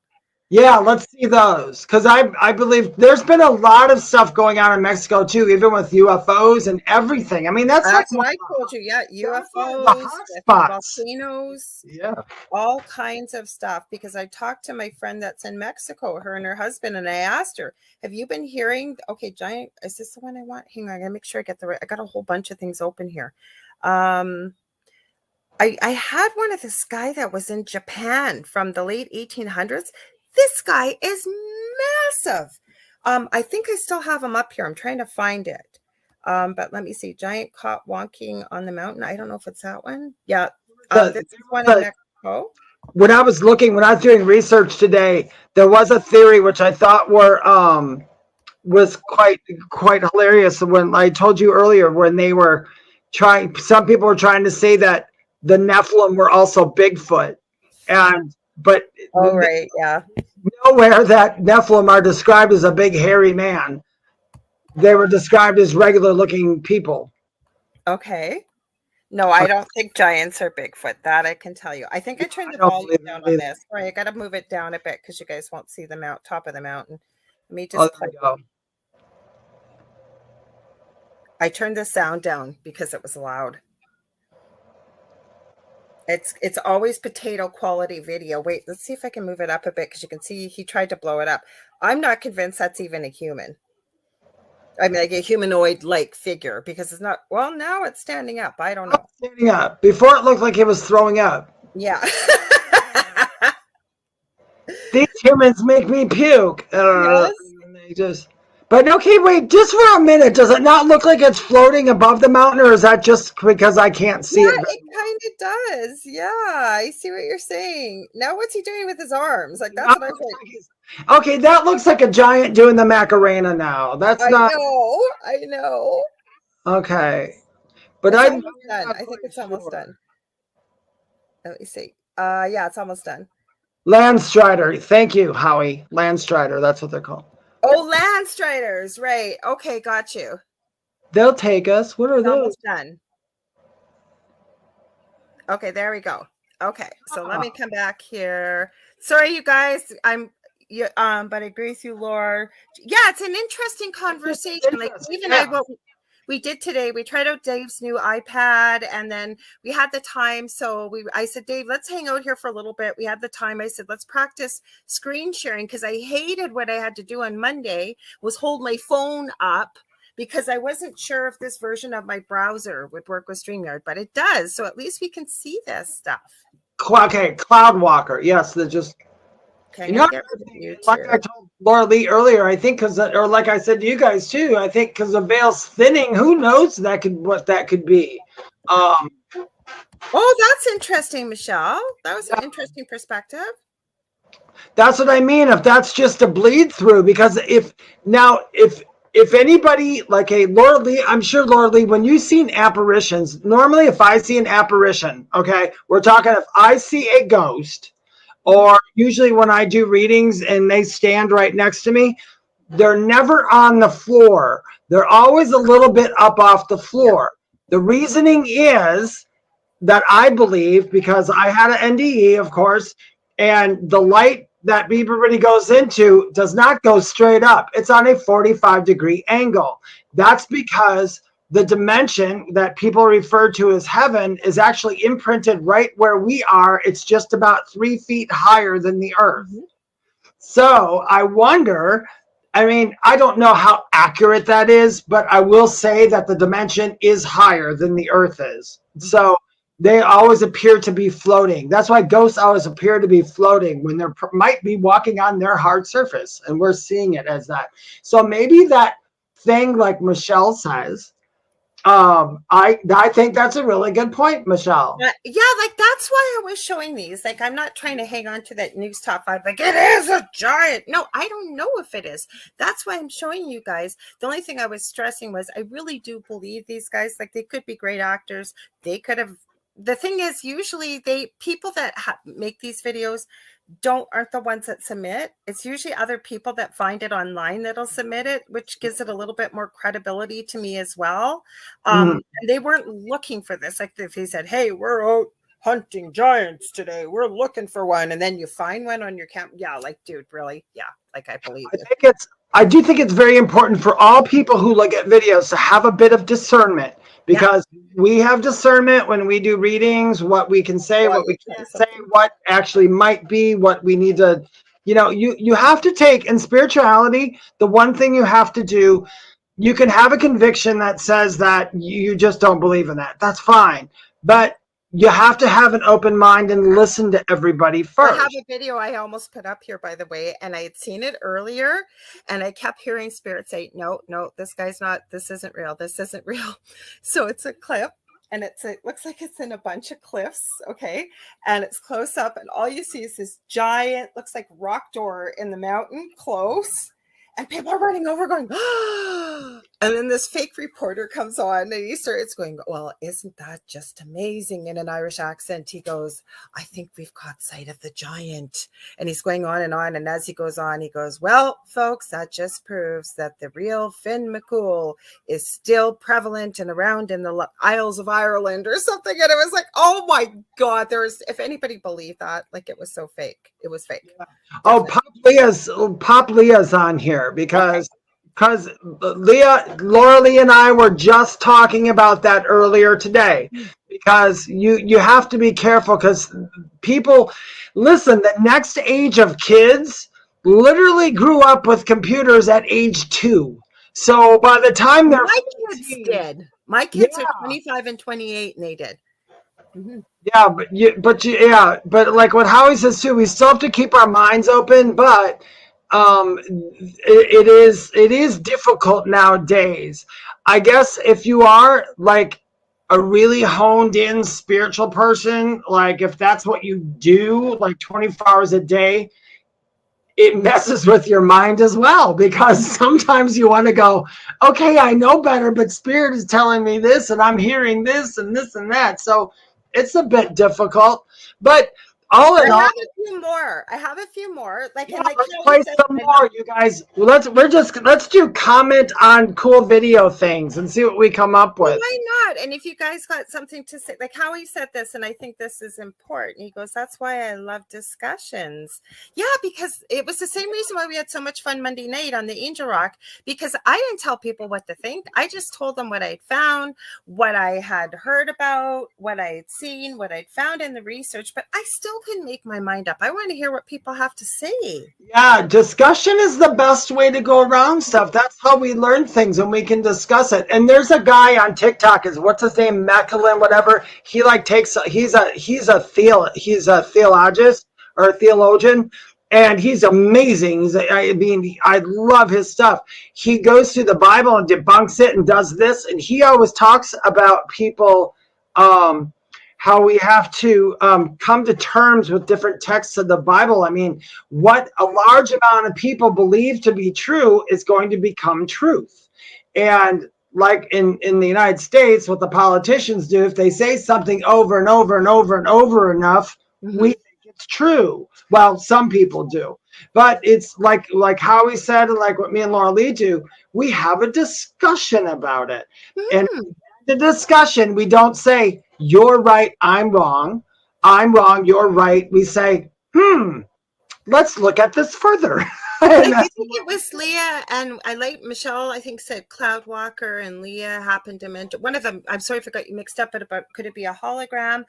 B: Yeah, let's see those. Because I believe there's been a lot of stuff going on in Mexico too, even with UFOs and everything. I mean, that's
A: what I told you. Yeah, UFOs, volcanoes, all kinds of stuff. Because I talked to my friend that's in Mexico, her and her husband, and I asked her, "Have you been hearing? Okay, giant. Is this the one I want? Hang on, I gotta make sure I get the right. I got a whole bunch of things open here. I had one of this guy that was in Japan from the late 1800s. This guy is massive. I think I still have him up here. I'm trying to find it. But let me see. Giant caught walking on the mountain. I don't know if it's that one. Yeah. This is one in Mexico.
B: When I was doing research today, there was a theory which I thought was quite hilarious. When I told you earlier, when they were some people were trying to say that the Nephilim were also Bigfoot. Nowhere that Nephilim are described as a big hairy man. They were described as regular looking people.
A: Okay. No, I don't think giants are Bigfoot. That I can tell you. I think I turned the volume down on this. Right, I got to move it down a bit because you guys won't see the top of the mountain. Let me just I turned the sound down because it was loud. It's always potato quality video. Wait, let's see if I can move it up a bit because you can see he tried to blow it up. I'm not convinced that's even a human. I mean, like a humanoid-like figure because it's not. Well, now it's standing up. I don't know.
B: Standing up. Before it looked like it was throwing up.
A: Yeah.
B: These humans make me puke.
A: Yes.
B: And they just. But okay, wait, just for a minute. Does it not look like it's floating above the mountain, or is that just because I can't see it?
A: Yeah, it kind of does. Yeah, I see what you're saying. Now, what's he doing with his arms? Like that's what I think.
B: Okay, that looks like a giant doing the Macarena now. That's not.
A: I know.
B: Okay, but
A: I think it's almost done. Let me see. Yeah, it's almost done.
B: Landstrider. Thank you, Howie. Landstrider. That's what they're called.
A: Oh, Landstriders, right. Okay, got you.
B: They'll take us. What are those?
A: Almost done. Okay, there we go. Okay, so let me come back here. Sorry, you guys. But I agree with you, Laura. Yeah, it's an interesting conversation. Like even what we did today, we tried out Dave's new iPad, and then we had the time. So I said, Dave, let's hang out here for a little bit. We had the time. I said, let's practice screen sharing because I hated what I had to do on Monday was hold my phone up because I wasn't sure if this version of my browser would work with StreamYard, but it does. So at least we can see this stuff.
B: Okay, Cloud Walker. Yes, they're just.
A: Okay,
B: like I told Lorilei earlier, I think or like I said to you guys too, I think because the veil's thinning, who knows what that could be.
A: Oh, that's interesting, Michelle. That was an interesting perspective.
B: That's what I mean. If that's just a bleed through, because if if anybody, like, hey, Lorilei, I'm sure Lorilei, when you've seen apparitions, normally if I see an apparition, okay, we're talking if I see a ghost, or usually when I do readings and they stand right next to me, they're never on the floor. They're always a little bit up off the floor. The reasoning is that I believe, because I had an NDE, of course, and the light that everybody goes into does not go straight up. It's on a 45-degree angle. That's because the dimension that people refer to as heaven is actually imprinted right where we are. It's just about 3 feet higher than the earth. So I wonder, I mean, I don't know how accurate that is, but I will say that the dimension is higher than the earth is. So they always appear to be floating. That's why ghosts always appear to be floating when they might be walking on their hard surface, and we're seeing it as that. So maybe that thing, like Michelle says, I think that's a really good point, Michelle.
A: Yeah, like that's why I was showing these. Like, I'm not trying to hang on to that news top 5. Like, it is a giant. No, I don't know if it is. That's why I'm showing you guys. The only thing I was stressing was I really do believe these guys. Like, they could be great actors. They could have. The thing is, usually people that make these videos aren't the ones that submit. It's usually other people that find it online that'll submit it, which gives it a little bit more credibility to me as well. They weren't looking for this. Like, if they said, hey, we're out hunting giants today, we're looking for one, and then you find one on your camp. Yeah, like, dude, really? Yeah, like, I believe it.
B: I do think it's very important for all people who look at videos to have a bit of discernment, because we have discernment when we do readings, what we can say, what we can't say, what actually might be, what we need to, you have to take in spirituality. The one thing you have to do, you can have a conviction that says that you just don't believe in that. That's fine. But you have to have an open mind and listen to everybody first.
A: I have a video I almost put up here, by the way, and I had seen it earlier, and I kept hearing Spirit say, no, this isn't real. This isn't real. So it's a clip, and it looks like it's in a bunch of cliffs, okay? And it's close up, and all you see is this giant, looks like rock door in the mountain, close. And people are running over going, oh! And then this fake reporter comes on and he starts going, well, isn't that just amazing? In an Irish accent, he goes, I think we've caught sight of the giant. And he's going on. And as he goes on, he goes, well, folks, that just proves that the real Finn McCool is still prevalent and around in the Isles of Ireland or something. And it was like, oh my God, if anybody believed that, like, it was so fake. It was fake.
B: Yeah. Oh, Pop Leah's on here because Lorilei and I were just talking about that earlier today, because you have to be careful, because people, listen, the next age of kids literally grew up with computers at age 2. So by the time they're
A: my kids are 25 and 28 and they did.
B: Mm-hmm. Yeah, but like what Howie says too, we still have to keep our minds open, but it is difficult nowadays. I guess if you are like a really honed in spiritual person, like if that's what you do like 24 hours a day, it messes with your mind as well, because sometimes you want to go, okay, I know better, but Spirit is telling me this and I'm hearing this and this and that. So it's a bit difficult, but all in all,
A: I have a few more. Like,
B: let's play some more, you guys. Let's do comment on cool video things and see what we come up with.
A: Why not? And if you guys got something to say, like Howie said this, and I think this is important. He goes, "That's why I love discussions." Yeah, because it was the same reason why we had so much fun Monday night on the Angel Rock. Because I didn't tell people what to think. I just told them what I'd found, what I had heard about, what I had seen, what I'd found in the research. But I still can make my mind up. I want to hear what people have to say.
B: Yeah, discussion is the best way to go around stuff. That's how we learn things, and we can discuss it. And there's a guy on TikTok, what's his name, Macklin, whatever. He he's a theologist or a theologian, and he's amazing. I love his stuff. He goes through the Bible and debunks it and does this, and he always talks about people how we have to come to terms with different texts of the Bible. I mean, what a large amount of people believe to be true is going to become truth. And like in the United States, what the politicians do, if they say something over and over and over and over enough, we think it's true. Well, some people do. But it's like Howie said, and like what me and Lorilei do, we have a discussion about it. And the discussion, we don't say, you're right, I'm wrong, you're right. We say, let's look at this further.
A: I think it was Leah, and I like Michelle, I think said Cloudwalker, and Leah happened to mention one of them. I'm sorry if I got you mixed up, but about could it be a hologram?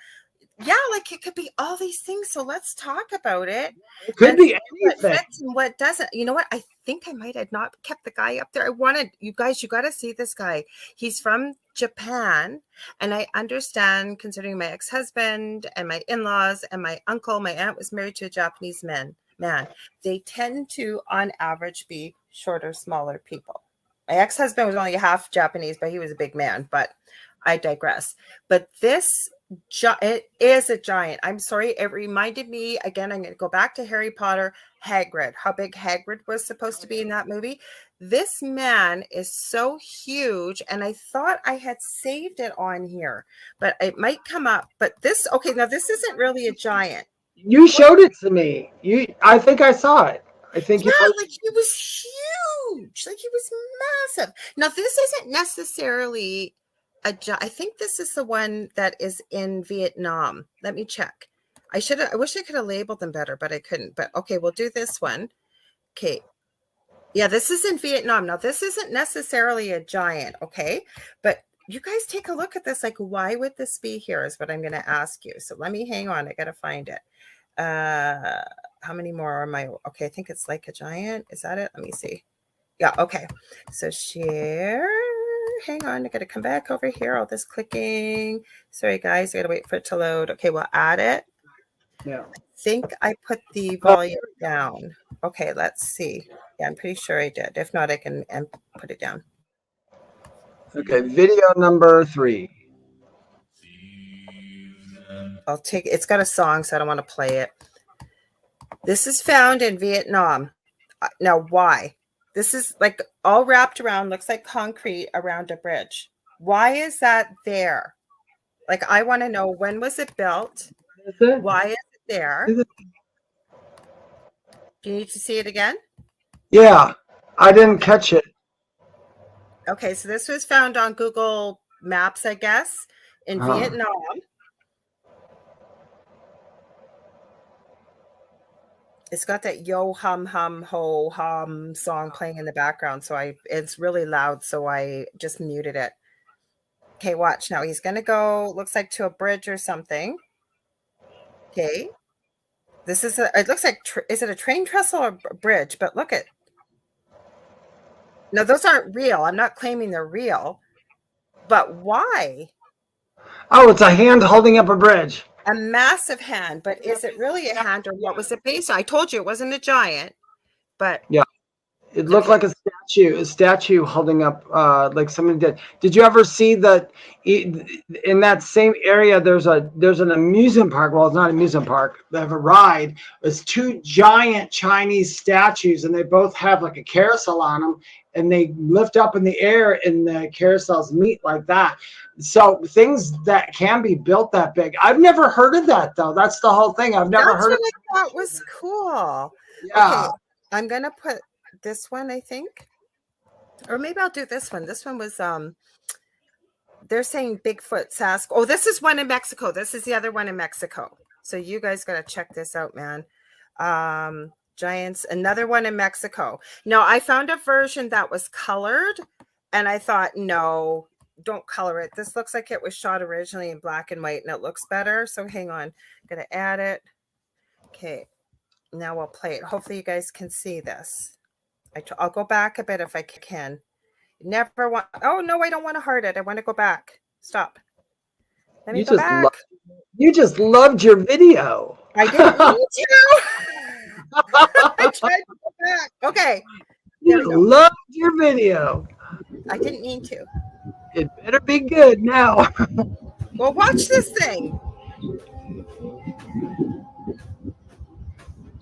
A: Yeah, like it could be all these things. So let's talk about it.
B: It could be anything.
A: What fits and what doesn't. You know what? I think I might have not kept the guy up there. I wanted you guys, you got to see this guy. He's from Japan. And I understand, considering my ex-husband and my in-laws and my uncle, my aunt was married to a Japanese man. They tend to, on average, be shorter, smaller people. My ex-husband was only half Japanese, but he was a big man. But I digress. But this, it is a giant. I'm sorry. It reminded me, again, I'm going to go back to Harry Potter, Hagrid, how big Hagrid was supposed to be in that movie. This man is so huge, and I thought I had saved it on here, but it might come up. But this, okay, now this isn't really a giant.
B: You showed it to me. I think I saw it. I think
A: like he was huge, like he was massive. Now this isn't necessarily I think this is the one that is in Vietnam. Let me check. I wish I could have labeled them better, but I couldn't. But okay, we'll do this one. Okay. Yeah, this is in Vietnam. Now, this isn't necessarily a giant, okay? But you guys take a look at this. Like, why would this be here is what I'm going to ask you. So let me hang on. I got to find it. How many more am I? Okay, I think it's like a giant. Is that it? Let me see. Yeah, okay. So share. Hang on. I got to come back over here. All this clicking. Sorry, guys. I got to wait for it to load. Okay, we'll add it.
B: Yeah.
A: I think I put the volume down. Okay, let's see. Yeah, I'm pretty sure I did. If not, I can put it down.
B: Okay, video number 3.
A: I'll take it. It's got a song, so I don't want to play it. This is found in Vietnam. Now, why? This is like all wrapped around, looks like concrete around a bridge. Why is that there? Like, I want to know, when was it built? Why is it there? Do you need to see it again?
B: Yeah, I didn't catch it.
A: Okay, so this was found on Google Maps, I guess, in Vietnam. It's got that yo hum hum ho hum song playing in the background, so it's really loud, so I just muted it. Okay, watch now. He's gonna go, looks like to a bridge or something. Okay, this is it looks like is it a train trestle or a bridge? But look at. No, those aren't real. I'm not claiming they're real, but why?
B: Oh, it's a hand holding up a bridge.
A: A massive hand, but is it really a hand, or what was it based on? I told you it wasn't a giant, but
B: yeah, it looked like a statue holding up like somebody did. Did you ever see that in that same area there's an amusement park? Well, it's not an amusement park. They have a ride. There's 2 giant Chinese statues, and they both have like a carousel on them, and they lift up in the air, and the carousels meet like that. So things that can be built that big. I've never heard of that, though. That's the whole thing. I've never heard of
A: that. I thought was cool.
B: Yeah.
A: Okay, I'm going to put this one, I think. Or maybe I'll do this one. This one was, they're saying Bigfoot, Sasquatch. Oh, this is one in Mexico. This is the other one in Mexico. So you guys got to check this out, man. Giants, another one in Mexico. No, I found a version that was colored, and I thought, no, don't color it. This looks like it was shot originally in black and white, and it looks better. So hang on, I'm gonna add it. Okay, now we'll play it. Hopefully you guys can see this. I'll go back a bit if I can. Never want. Oh no, I don't want to heart it. I want to go back. Stop. Let me go back.
B: You just loved your video.
A: I didn't need to. I tried to go back. Okay.
B: You loved your video.
A: I didn't mean to.
B: It better be good now.
A: Well, watch this thing.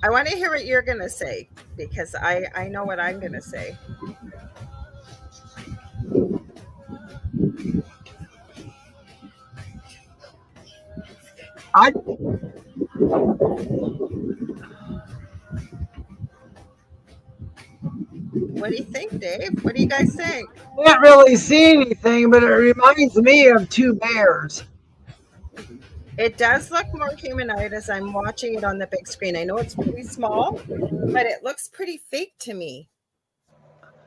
A: I want to hear what you're going to say, because I know what I'm going to say. What do you think, Dave? What do you guys think?
B: I can't really see anything, but it reminds me of two bears.
A: It does look more humanoid as I'm watching it on the big screen. I know it's pretty small, but it looks pretty fake to me.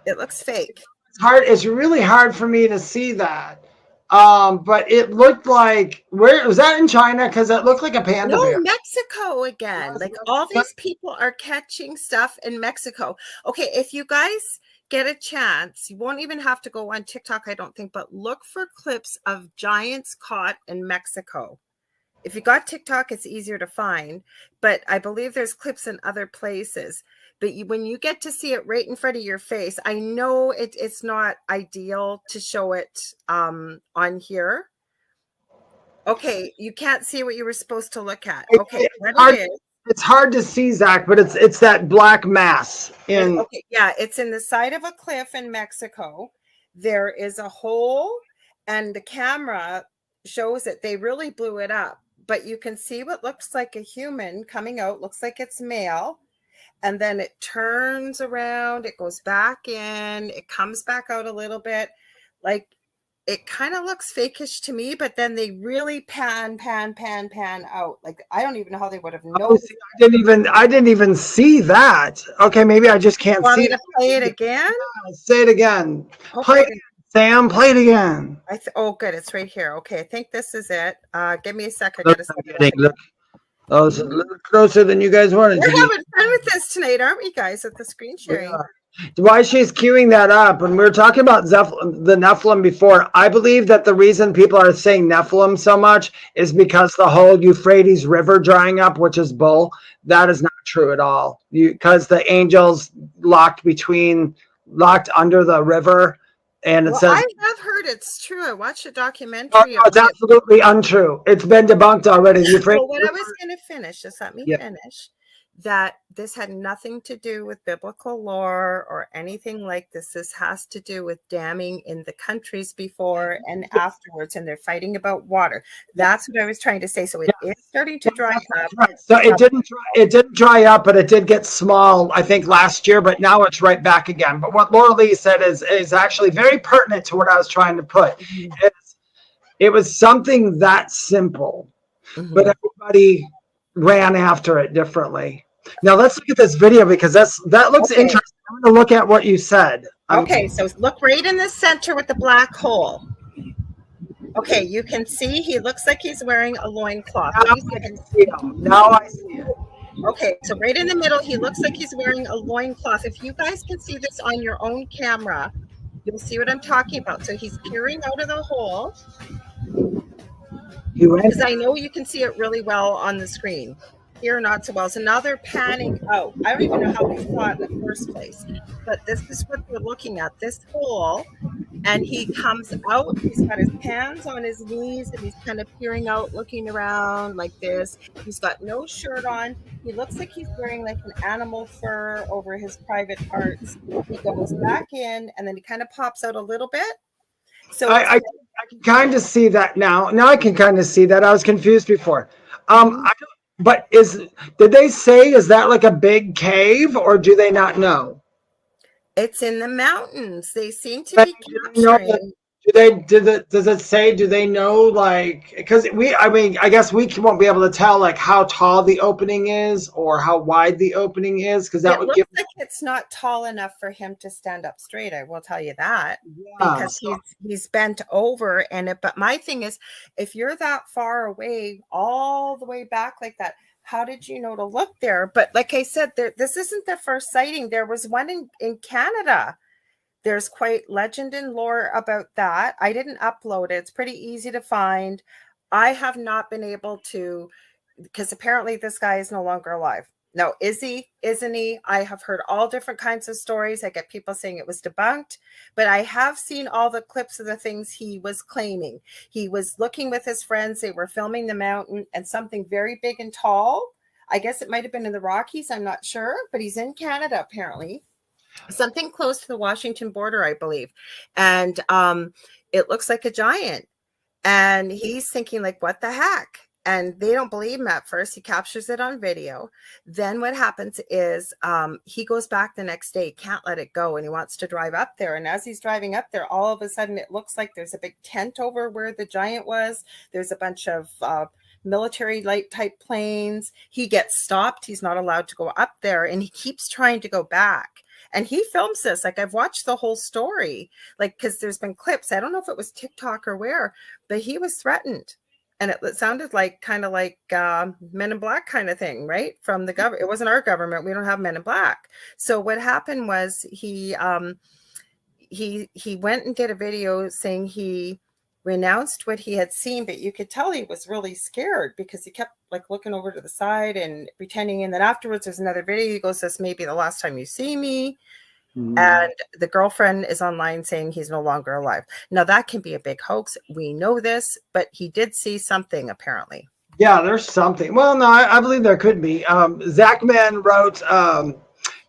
A: It looks fake.
B: It's hard. It's really hard for me to see that. But it looked like, where was that, in China? Because it looked like a panda bear.
A: Mexico again. Like all these people are catching stuff in Mexico. Okay, if you guys get a chance, you won't even have to go on TikTok, I don't think, but look for clips of giants caught in Mexico. If you got TikTok, it's easier to find, but I believe there's clips in other places. But when you get to see it right in front of your face, I know it's not ideal to show it on here. Okay, you can't see what you were supposed to look at. Okay,
B: it's hard to see, Zach, but it's that black mass.
A: Okay, yeah, it's in the side of a cliff in Mexico. There is a hole, and the camera shows it. They really blew it up, but you can see what looks like a human coming out. Looks like it's male. And then it turns around, it goes back in, it comes back out a little bit. Like, it kind of looks fakish to me, but then they really pan out. Like, I don't even know how they would have known.
B: I didn't even see that. Okay, maybe I just can't see
A: it. Play it again?
B: Yeah, say it again.
A: Okay.
B: Play it again, Sam. Play it again.
A: Oh, good. It's right here. Okay, I think this is it. Give me a second.
B: Look, it's a little closer than you guys wanted.
A: We're having fun with this tonight, aren't we, guys, at the screen sharing?
B: Yeah. Why she's queuing that up, and we were talking about the Nephilim before. I believe that the reason people are saying Nephilim so much is because the whole Euphrates River drying up, which is bull. That is not true at all. Because the angels locked under the river. And it says,
A: I have heard it's true. I watched a documentary.
B: Oh, it's absolutely untrue. It's been debunked already.
A: Well, what I was going to finish, just let me finish, that this had nothing to do with biblical lore or anything like this. This has to do with damming in the countries before and afterwards, and they're fighting about water. That's what I was trying to say. So it is starting to dry up.
B: Right. So it didn't dry up, but it did get small, I think, last year, but now it's right back again. But what Lorilei said is actually very pertinent to what I was trying to put. It was something that simple, but everybody ran after it differently. Now let's look at this video, because that looks interesting. I'm going to look at what you said.
A: Okay, so look right in the center with the black hole. Okay, you can see he looks like he's wearing a loincloth.
B: Now I see it.
A: Okay, so right in the middle, he looks like he's wearing a loincloth. If you guys can see this on your own camera, you'll see what I'm talking about. So he's peering out of the hole. Because I know you can see it really well on the screen. Here, not so well. So now they're panning out. I don't even know how we saw it in the first place. But this is what we're looking at, this hole. And he comes out. He's got his hands on his knees, and he's kind of peering out, looking around like this. He's got no shirt on. He looks like he's wearing like an animal fur over his private parts. He goes back in, and then he kind of pops out a little bit. So
B: I can kind of see that now. Now I can kind of see that. I was confused before. But did they say, is that like a big cave, or do they not know?
A: It's in the mountains. They seem to be capturing.
B: Does it say, do they know, like, because I guess we won't be able to tell like how tall the opening is or how wide the opening is, because that would give
A: like it's not tall enough for him to stand up straight. I will tell you that, because he's bent over but my thing is, if you're that far away, all the way back like that, how did you know to look there? But like I said, this isn't the first sighting. There was one in Canada. There's quite legend and lore about that. I didn't upload it. It's pretty easy to find. I have not been able to, because apparently this guy is no longer alive. No, is he? Isn't he? I have heard all different kinds of stories. I get people saying it was debunked, but I have seen all the clips of the things he was claiming. He was looking with his friends. They were filming the mountain and something very big and tall. I guess it might have been in the Rockies. I'm not sure, but he's in Canada apparently. Something close to the Washington border, I believe. And it looks like a giant. And he's thinking like, what the heck? And they don't believe him at first. He captures it on video. Then what happens is he goes back the next day, can't let it go, and he wants to drive up there. And as he's driving up there, all of a sudden it looks like there's a big tent over where the giant was. There's a bunch of military light type planes. He gets stopped. He's not allowed to go up there, and he keeps trying to go back. And he films this. Like, I've watched the whole story, like, because there's been clips. I don't know if it was TikTok or where, but he was threatened. And it sounded like kind of like Men in Black kind of thing, right? From the government. It wasn't our government. We don't have Men in Black. So what happened was he went and did a video saying he renounced what he had seen, but you could tell he was really scared because he kept like looking over to the side and pretending. And then afterwards, there's another video. He goes, "This may be the last time you see me." And the girlfriend is online saying he's no longer alive. Now that can be a big hoax. We know this, but he did see something apparently.
B: Yeah, there's something. Well, no, I believe there could be. Zachman wrote,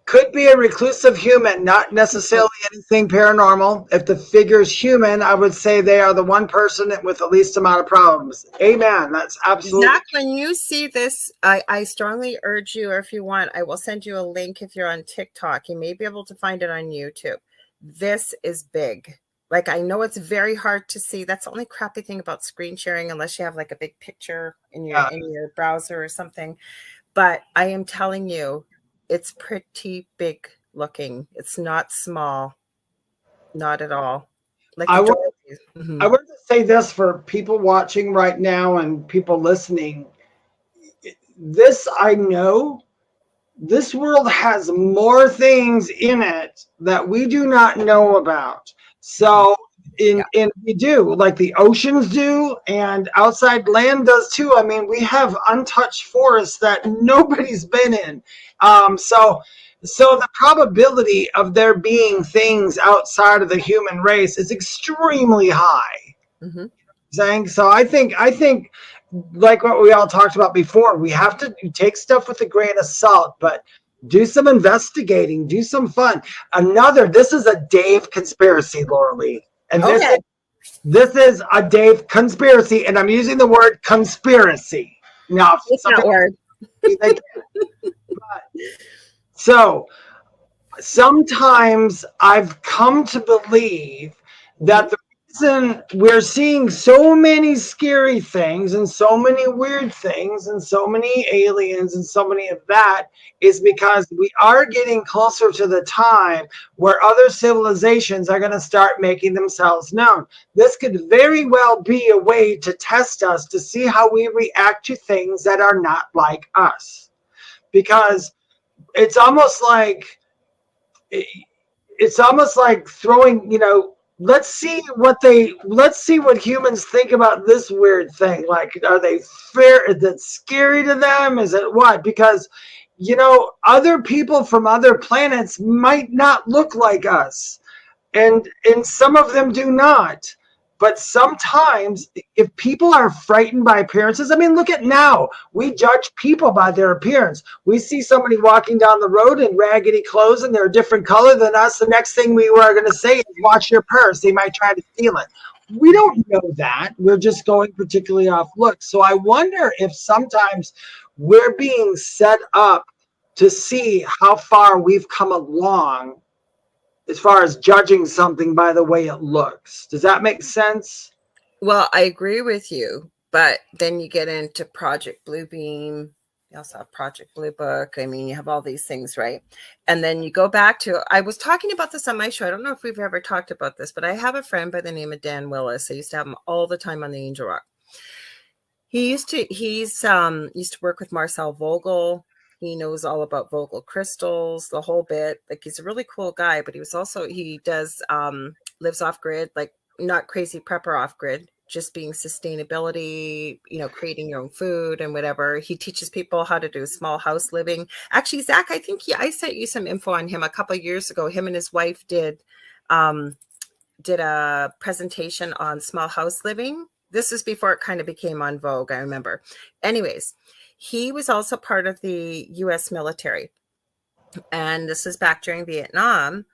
B: could be a reclusive human, not necessarily anything paranormal. If the figure is human, I would say they are the one person with the least amount of problems. Amen. That's absolutely.
A: Zach, when you see this, I strongly urge you, or if you want, I will send you a link if you're on TikTok. You may be able to find it on YouTube. This is big. Like, I know it's very hard to see. That's the only crappy thing about screen sharing, unless you have like a big picture in your browser or something. But I am telling you, it's pretty big looking. It's not small. Not at all. Like
B: I want to say this for people watching right now and people listening. This, I know, this world has more things in it that we do not know about. So we do, like the oceans do, and outside land does too. I mean, we have untouched forests that nobody's been in. So the probability of there being things outside of the human race is extremely high. So I think like what we all talked about before, we have to take stuff with a grain of salt, but do some investigating, do some fun. This is a Dave conspiracy, Lorilei. And this is a Dave conspiracy, and I'm using the word conspiracy. Now,
A: it's not word.
B: So sometimes I've come to believe that the reason we're seeing so many scary things and so many weird things and so many aliens and so many of that is because we are getting closer to the time where other civilizations are going to start making themselves known. This could very well be a way to test us to see how we react to things that are not like us. Because it's almost like throwing, let's see what humans think about this weird thing. Like, are they fair? Is it scary to them? Is it what? Because, other people from other planets might not look like us. And some of them do not. But sometimes if people are frightened by appearances, I mean, look at now. We judge people by their appearance. We see somebody walking down the road in raggedy clothes and they're a different color than us. The next thing we were going to say is, watch your purse. They might try to steal it. We don't know that. We're just going particularly off looks. So I wonder if sometimes we're being set up to see how far we've come along as far as judging something by the way it looks. Does that make sense?
A: Well, I agree with you, but then you get into Project Bluebeam. You also have Project Blue Book. I mean, you have all these things, right? And then you go back to, I was talking about this on my show. I don't know if we've ever talked about this, but I have a friend by the name of Dan Willis. I used to have him all the time on the Angel Rock. He's used to work with Marcel Vogel. He knows all about Vogel crystals, the whole bit. Like, he's a really cool guy, but he does lives off grid, like not crazy prepper off grid, just being sustainability, creating your own food and whatever. He teaches people how to do small house living. Actually, Zach, I think I sent you some info on him a couple of years ago. Him and his wife did a presentation on small house living. This is before it kind of became on vogue, I remember. Anyways, he was also part of the U.S. military. And this is back during Vietnam.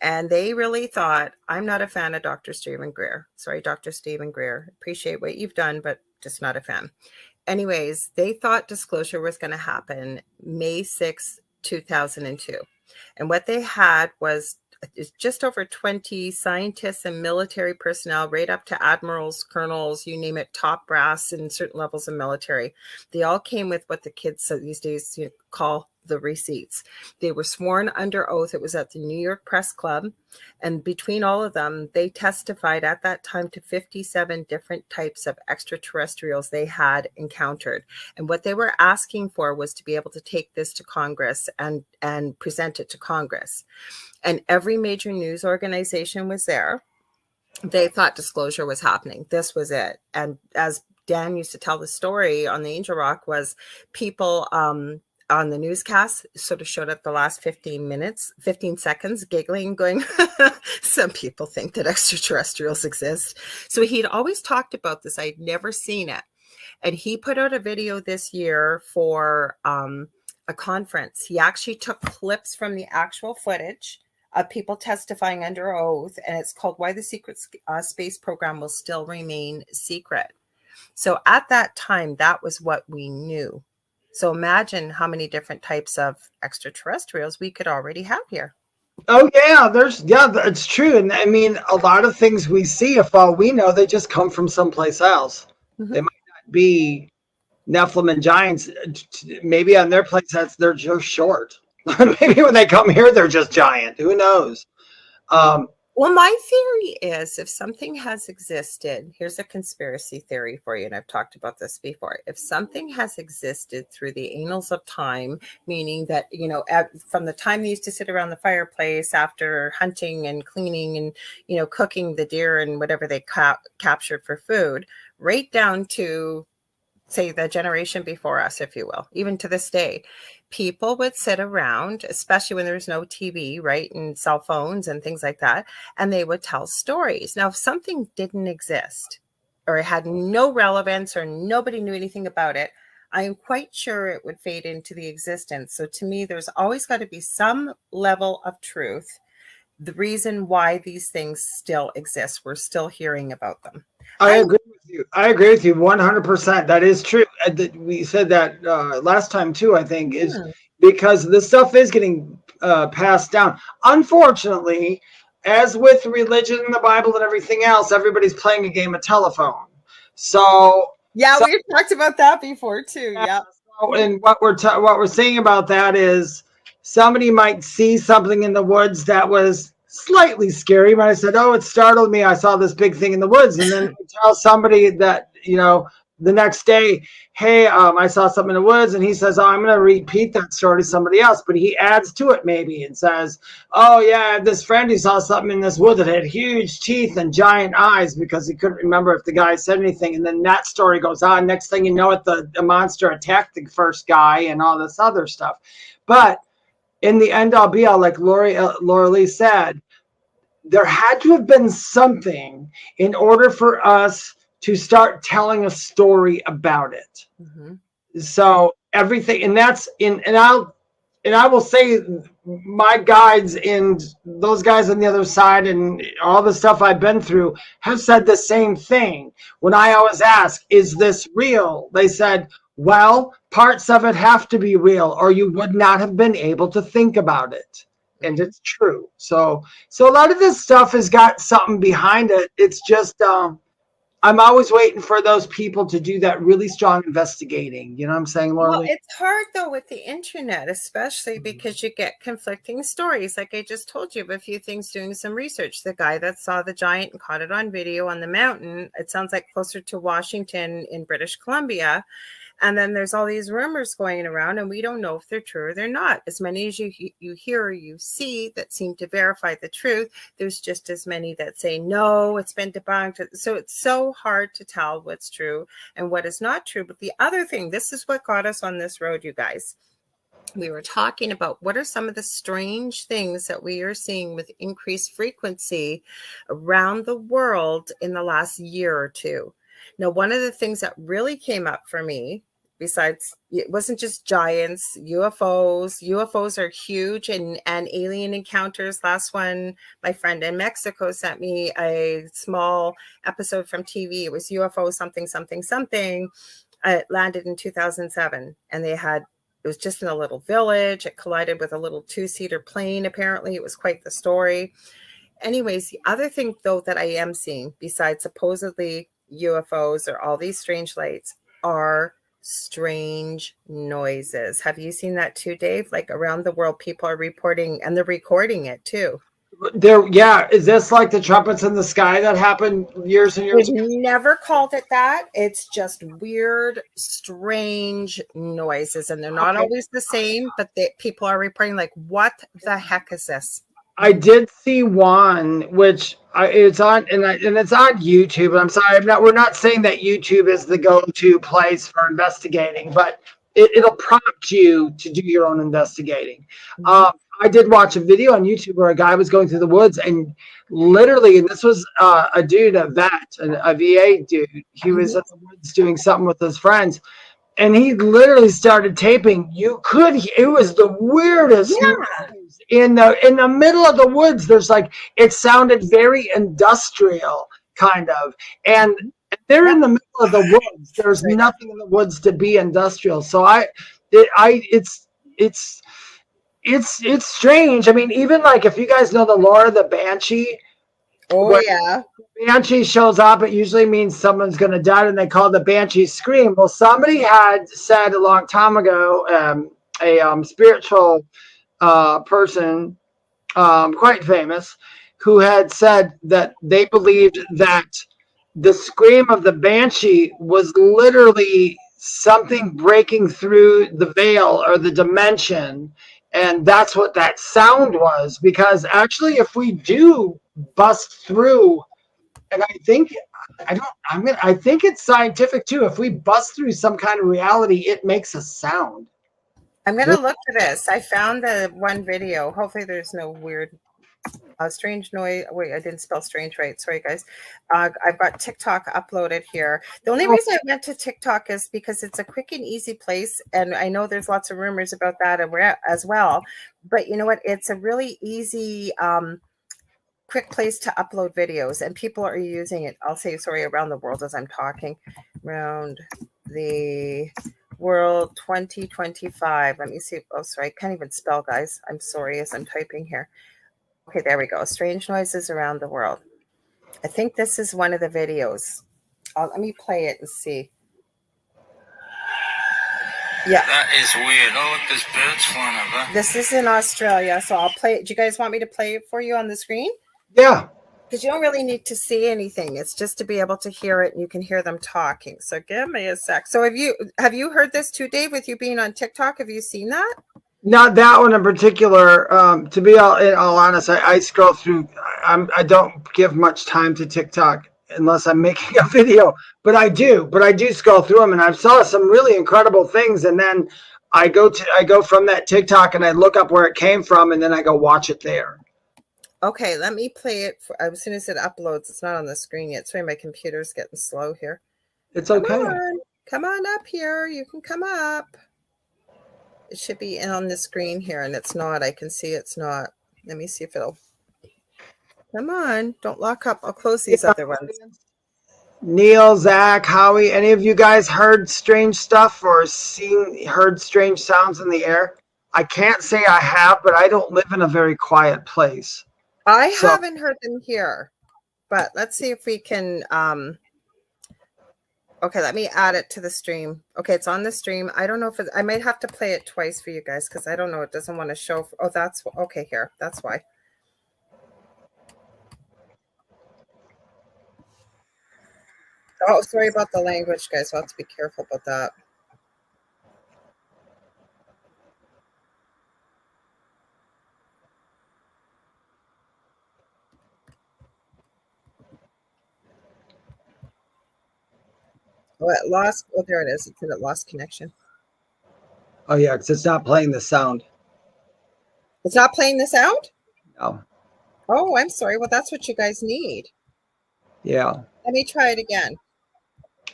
A: And they really thought, I'm not a fan of Dr. Stephen Greer. Sorry, Dr. Stephen Greer. Appreciate what you've done, but just not a fan. Anyways, they thought disclosure was going to happen May 6, 2002. And what they had was just over 20 scientists and military personnel, right up to admirals, colonels, you name it, top brass in certain levels of military. They all came with what the kids these days call the receipts. They were sworn under oath. It was at the New York Press Club. And between all of them, they testified at that time to 57 different types of extraterrestrials they had encountered. And what they were asking for was to be able to take this to Congress and present it to Congress. And every major news organization was there. They thought disclosure was happening. This was it. And as Dan used to tell the story on the Angel Rock, was people on the newscast sort of showed up the last 15 seconds, giggling, going, some people think that extraterrestrials exist. So he'd always talked about this. I'd never seen it. And he put out a video this year for a conference. He actually took clips from the actual footage of people testifying under oath, and it's called Why the Secret Space Program Will Still Remain Secret. So at that time, that was what we knew. So imagine how many different types of extraterrestrials we could already have here.
B: Oh yeah, it's true. And I mean, a lot of things we see, if all we know, they just come from someplace else. Mm-hmm. They might not be Nephilim and giants. Maybe on their place, they're just short. Maybe when they come here, they're just giant. Who knows?
A: Well, my theory is if something has existed, here's a conspiracy theory for you, and I've talked about this before. If something has existed through the annals of time, meaning that, from the time they used to sit around the fireplace after hunting and cleaning and, cooking the deer and whatever they captured for food, right down to, say, the generation before us, if you will, even to this day, people would sit around, especially when there was no TV, right, and cell phones and things like that, and they would tell stories. Now, if something didn't exist or it had no relevance or nobody knew anything about it, I am quite sure it would fade into the existence. So to me, there's always got to be some level of truth. The reason why these things still exist, we're still hearing about them.
B: I agree with you. I agree with you 100%. That is true. We said that last time too, I think, is because this stuff is getting passed down. Unfortunately, as with religion and the Bible and everything else, everybody's playing a game of telephone. So
A: we've talked about that before too. Yeah.
B: And what we're saying about that is somebody might see something in the woods that was slightly scary, but I said, oh, it startled me. I saw this big thing in the woods. And then tell somebody that, the next day, hey, I saw something in the woods. And he says, oh, I'm going to repeat that story to somebody else. But he adds to it maybe and says, oh, yeah, I have this friend who saw something in this wood that had huge teeth and giant eyes because he couldn't remember if the guy said anything. And then that story goes on. Next thing you know, the monster attacked the first guy and all this other stuff. But in the end all be all, like Lorilei said, there had to have been something in order for us to start telling a story about it. Mm-hmm. So everything, and I will say my guides and those guys on the other side and all the stuff I've been through have said the same thing. When I always ask, is this real? They said, well, parts of it have to be real or you would not have been able to think about it. And it's true. So a lot of this stuff has got something behind it. It's just, I'm always waiting for those people to do that really strong investigating. You know what I'm saying, Lorilei?
A: Well, it's hard though with the internet, especially because you get conflicting stories. Like I just told you of a few things doing some research. The guy that saw the giant and caught it on video on the mountain, it sounds like closer to Washington in British Columbia. And then there's all these rumors going around, and we don't know if they're true or they're not. As many as you hear or you see that seem to verify the truth, there's just as many that say, no, it's been debunked. So it's so hard to tell what's true and what is not true. But the other thing, this is what got us on this road, you guys. We were talking about what are some of the strange things that we are seeing with increased frequency around the world in the last year or two. Now, one of the things that really came up for me, besides, it wasn't just giants, UFOs. UFOs are huge, and alien encounters. Last one, my friend in Mexico sent me a small episode from TV. It was UFO something, something, something. It landed in 2007, and it was just in a little village. It collided with a little 2-seater plane. Apparently, it was quite the story. Anyways, the other thing, though, that I am seeing, besides supposedly UFOs or all these strange lights, are strange noises. Have you seen that too, Dave? Like around the world, people are reporting, and they're recording it too.
B: Yeah. Is this like the trumpets in the sky that happened years and years ago?
A: We've never called it that. It's just weird, strange noises, and they're not always the same, but people are reporting like, what the heck is this?
B: I did see one, which it's on, and it's on YouTube. I'm sorry, we're not saying that YouTube is the go-to place for investigating, but it'll prompt you to do your own investigating. I did watch a video on YouTube where a guy was going through the woods, and literally, and this was a dude, a vet, a VA dude. He was in the woods doing something with his friends, and he literally started taping. It was the weirdest noise in the middle of the woods. There's it sounded very industrial kind of, and they're in the middle of the woods. There's nothing in the woods to be industrial. So it's strange. I mean, even if you guys know the lore of the Banshee.
A: Oh, yeah.
B: Banshee shows up, it usually means someone's going to die, and they call the Banshee scream. Well, somebody had said a long time ago, a spiritual person, quite famous, who had said that they believed that the scream of the Banshee was literally something breaking through the veil or the dimension. And that's what that sound was, because actually, if we do bust through, and I think it's scientific too. If we bust through some kind of reality, it makes a sound.
A: I'm going to look for this. I found the one video. Hopefully there's no weird strange noise. Wait, I didn't spell strange right. Sorry, guys. I've got TikTok uploaded here. The only reason I went to TikTok is because it's a quick and easy place. And I know there's lots of rumors about that as well. But you know what? It's a really easy, quick place to upload videos, and people are using it. I'll say, sorry, around the world as I'm talking. Around the world 2025. Let me see. Oh, sorry. I can't even spell, guys. I'm sorry as I'm typing here. Okay, there we go. Strange noises around the world. I think this is one of the videos. Let me play it and see. Yeah.
I: That is weird. Oh, look, there's birds flying over.
A: This is in Australia, so I'll play it. Do you guys want me to play it for you on the screen?
B: Yeah.
A: Because you don't really need to see anything. It's just to be able to hear it, and you can hear them talking. So give me a sec. So have you heard this too, Dave, with you being on TikTok? Have you seen that?
B: Not that one in particular. To be all honest, I scroll through. I don't give much time to TikTok unless I'm making a video. But I do scroll through them, and I saw some really incredible things. And then I go from that TikTok and I look up where it came from, and then I go watch it there.
A: Okay, let me play it. As soon as it uploads, it's not on the screen yet. Sorry, my computer's getting slow here.
B: It's okay.
A: Come on up here. You can come up. It should be on the screen here, and it's not. I can see it's not. Let me see if it'll. Come on. Don't lock up. I'll close these other ones.
B: Neil, Zach, Howie, any of you guys heard strange stuff or heard strange sounds in the air? I can't say I have, but I don't live in a very quiet place.
A: I haven't heard them here, but let's see if we can. Okay, let me add it to the stream. Okay, it's on the stream. I don't know if I might have to play it twice for you guys because I don't know. It doesn't want to show. Oh, that's okay. Here, that's why. Oh, sorry about the language, guys. We'll have to be careful about that. Oh, it lost. Oh, there it is. It said it lost connection.
B: Oh yeah, because it's not playing the sound.
A: It's not playing the sound?
B: No.
A: Oh, I'm sorry. Well, that's what you guys need.
B: Yeah.
A: Let me try it again.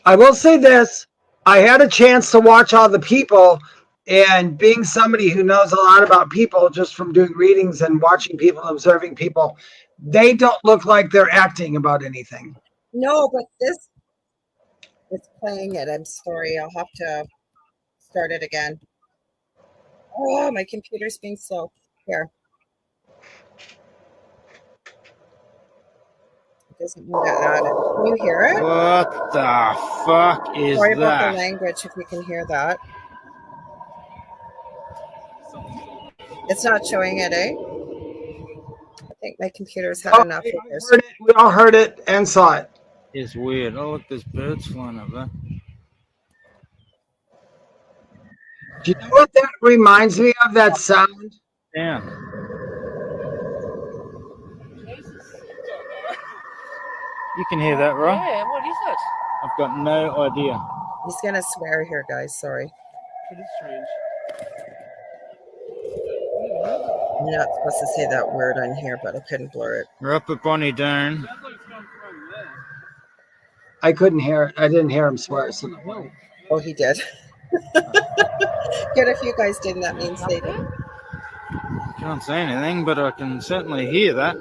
B: I will say this. I had a chance to watch all the people, and being somebody who knows a lot about people just from doing readings and watching people, observing people, they don't look like they're acting about anything.
A: No, but this it's playing it. I'm sorry. I'll have to start it again. Oh, my computer's being slow. Here. It doesn't want to add it. Can you hear it?
I: What the fuck is
A: Sorry about the
I: that?
A: language if you can hear that. It's not showing it, eh? I think my computer's had enough of this.
B: We all heard it and saw it.
I: It's weird. Oh, look, there's birds flying over.
B: Do you know what that reminds me of, that sound?
I: Yeah. You can hear that, right?
J: Yeah, what is that?
I: I've got no idea.
A: He's going to swear here, guys. Sorry.
J: It is strange.
A: I'm not supposed to say that word on here, but I couldn't blur it.
I: Rupper Bonnie down.
B: I couldn't hear it. I didn't hear him swear. So
A: oh, he did. Good if you guys didn't. That means they did.
I: Can't say anything, but I can certainly hear that.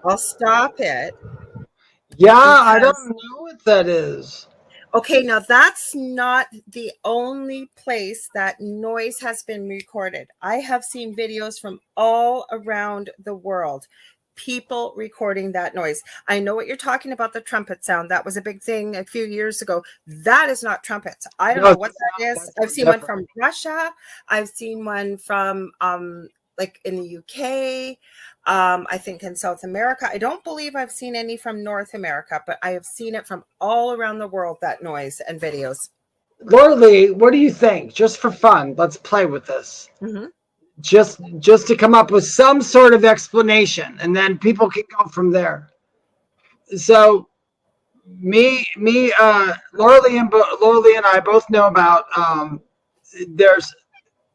A: I'll stop it.
B: Yeah, I don't know what that is.
A: Okay, now that's not the only place that noise has been recorded. I have seen videos from all around the world. People recording that noise. I know what you're talking about, the trumpet sound. That was a big thing a few years ago. That is not trumpets. I don't know what that is. I've seen one from Russia. I've seen one from like in the UK. I think in South America. I don't believe I've seen any from North America, but I have seen it from all around the world, that noise and videos.
B: Lorilei, what do you think? Just for fun, let's play with this.
A: Mm-hmm.
B: Just to come up with some sort of explanation, and then people can go from there. So Lorilei and I both know about there's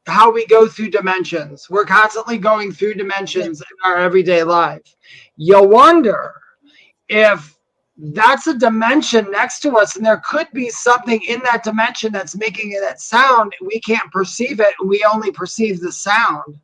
B: how we go through dimensions. We're constantly going through dimensions in our everyday life. You wonder if that's a dimension next to us, and there could be something in that dimension that's making that sound. We can't perceive it. We only perceive the sound.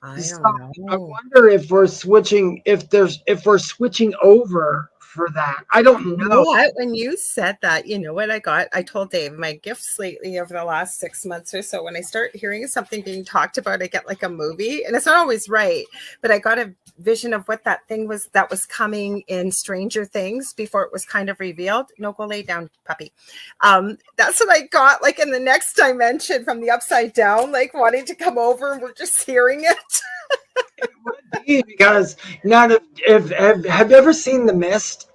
A: I don't know.
B: I wonder if we're switching, if we're switching over for that. I don't know.
A: What? When you said that, you know what I got? I told Dave my gifts lately over the last 6 months or so. When I start hearing something being talked about, I get like a movie, and it's not always right, but I got a vision of what that thing was that was coming in Stranger Things before it was kind of revealed. No, go lay down, puppy. That's what I got, like in the next dimension from the upside down, like wanting to come over, and we're just hearing it.
B: It would be, because have you ever seen The Mist?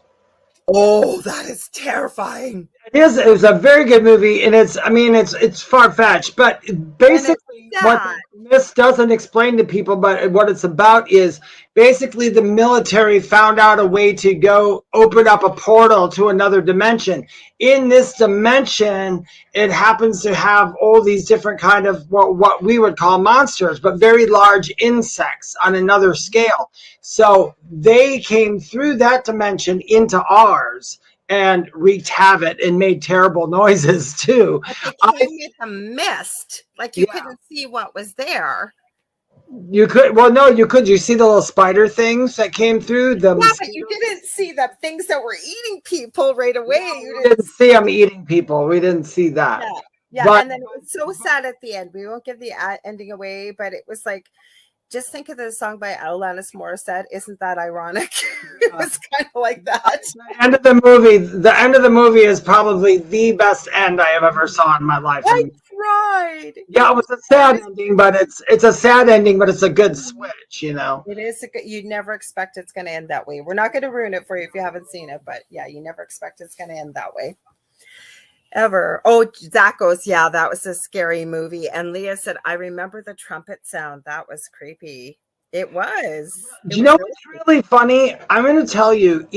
A: Oh, that is terrifying.
B: It's a very good movie, and it's far-fetched, but basically what this doesn't explain to people, but what it's about is basically the military found out a way to go open up a portal to another dimension. In this dimension, it happens to have all these different kind of what we would call monsters, but very large insects on another scale. So they came through that dimension into ours and wreaked havoc and made terrible noises too.
A: But they came with a mist, like you couldn't see what was there.
B: You could, well, no, you could. You see the little spider things that came through them?
A: Yeah, but you didn't see the things that were eating people right away.
B: No, you didn't see them eating people. We didn't see that.
A: Yeah,
B: but,
A: and then it was so sad at the end. We won't give the ending away, but it was like, just think of the song by Alanis Morissette. Isn't that ironic? It was kind of like that.
B: The end of the movie is probably the best end I have ever saw in my life.
A: I cried.
B: Yeah, it was a sad ending, but it's a sad ending, but it's a good switch, you know.
A: It is a good. You never expect it's going to end that way. We're not going to ruin it for you if you haven't seen it, but yeah, you never expect it's going to end that way. Ever. Oh, Zach goes, yeah, that was a scary movie. And Leah said, I remember the trumpet sound. That was creepy. It was.
B: Do you know what's really funny? I'm going to tell you,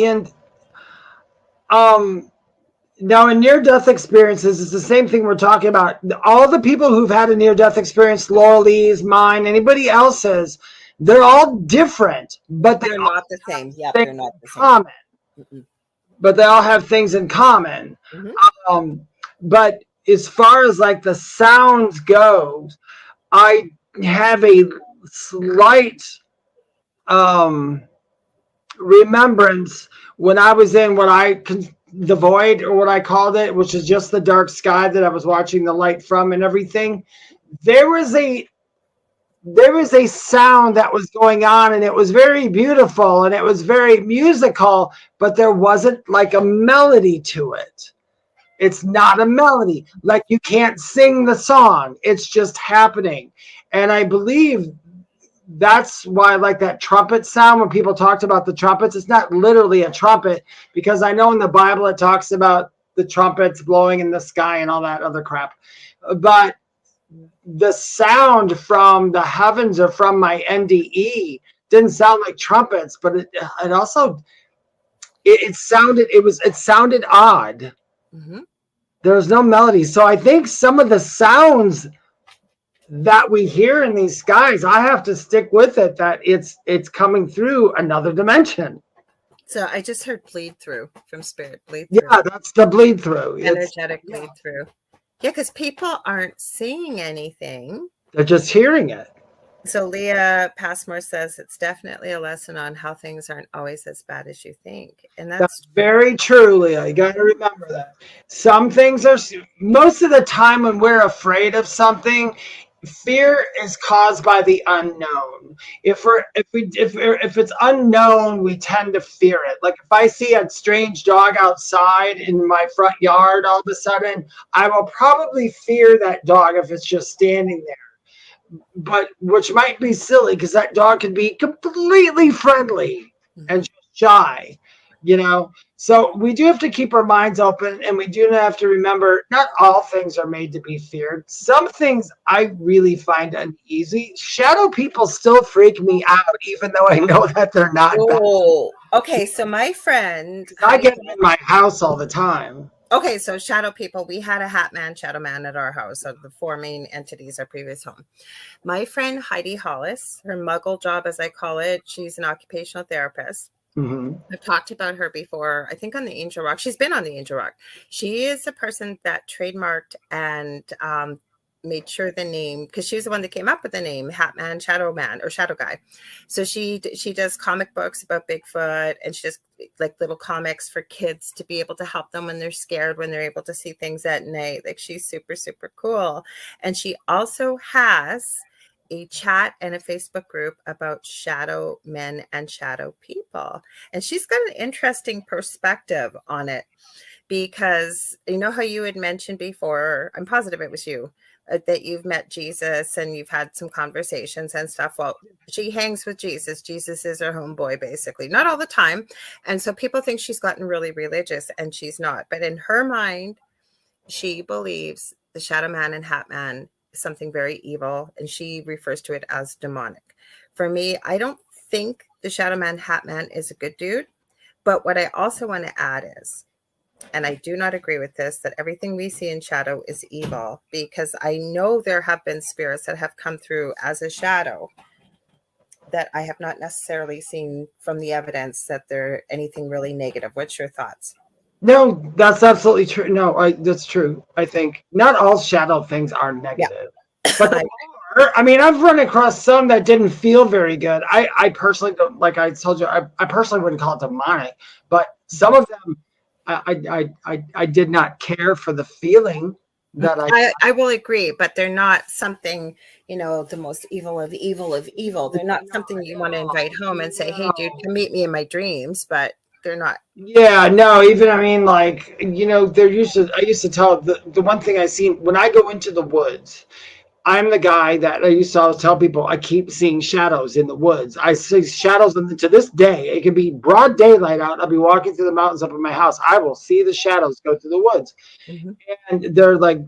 B: Now, in near-death experiences, it's the same thing we're talking about. All the people who've had a near-death experience, Lorilei's, mine, anybody else's, they're all different, but
A: they're not the same. Yeah, they're not the same.
B: Common. But they all have things in common. But as far as like the sounds goes, I have a slight remembrance when I was in the void, or what I called it, which is just the dark sky that I was watching the light from and everything. There was a sound that was going on, and it was very beautiful and it was very musical, but there wasn't like a melody to it. It's not a melody. Like, you can't sing the song. It's just happening. And I believe that's why I like that trumpet sound. When people talked about the trumpets, it's not literally a trumpet, because I know in the Bible it talks about the trumpets blowing in the sky and all that other crap. But the sound from the heavens, or from my NDE, didn't sound like trumpets, but it also sounded odd. There was no melody. So I think some of the sounds that we hear in these skies, I have to stick with it, that it's coming through another dimension.
A: So I just heard bleed through from spirit. Bleed through.
B: Yeah, that's the bleed through.
A: Energetic bleed through. Yeah, because people aren't seeing anything.
B: They're just hearing it.
A: So Leah Passmore says it's definitely a lesson on how things aren't always as bad as you think. And that's
B: very true, Leah. You got to remember that. Some things are, most of the time when we're afraid of something, fear is caused by the unknown. If it's unknown, we tend to fear it. Like, if I see a strange dog outside in my front yard, all of a sudden, I will probably fear that dog if it's just standing there. But which might be silly, because that dog can be completely friendly and just shy, So we do have to keep our minds open, and we do have to remember not all things are made to be feared. Some things I really find uneasy. Shadow people still freak me out, even though I know that they're not bad.
A: Okay, so my friend,
B: I get them in my house all the time.
A: Okay, so shadow people, we had a hat man, shadow man at our house, of the four main entities, our previous home. My friend Heidi Hollis, her muggle job, as I call it, she's an occupational therapist. I've talked about her before, I think on the Angel Rock. She's been on the Angel Rock. She is the person that trademarked and made sure the name, because she was the one that came up with the name Hat Man, Shadow Man, or Shadow Guy. So she does comic books about Bigfoot, and she does like little comics for kids to be able to help them when they're scared, when they're able to see things at night. Like, she's super, super cool. And she also has a chat and a Facebook group about shadow men and shadow people. And she's got an interesting perspective on it, because you know how you had mentioned before, I'm positive it was you, that you've met Jesus and you've had some conversations and stuff. Well, she hangs with Jesus. Jesus is her homeboy, basically. Not all the time. And so people think she's gotten really religious, and she's not. But in her mind, she believes the Shadow Man and Hat Man is something very evil, and she refers to it as demonic. For me, I don't think the Shadow Man, Hat Man is a good dude. But what I also want to add is, and I do not agree with this, that everything we see in shadow is evil, because I know there have been spirits that have come through as a shadow that I have not necessarily seen from the evidence that they're anything really negative. What's your thoughts?
B: No, that's absolutely true. No, that's true. I think not all shadow things are negative. Yeah. But there are. I mean, I've run across some that didn't feel very good. I personally don't, like I told you, I personally wouldn't call it demonic, but some of them, I did not care for the feeling that
A: I will agree, but they're not something, the most evil of evil of evil. They're not something you want to invite home and say, hey, dude, come meet me in my dreams, but they're not.
B: Yeah, no, even, I mean, like, I used to tell the one thing I seen when I go into the woods, I'm the guy that I used to always tell people, I keep seeing shadows in the woods. I see shadows, and to this day, it can be broad daylight out. I'll be walking through the mountains up in my house. I will see the shadows go through the woods. And they're like,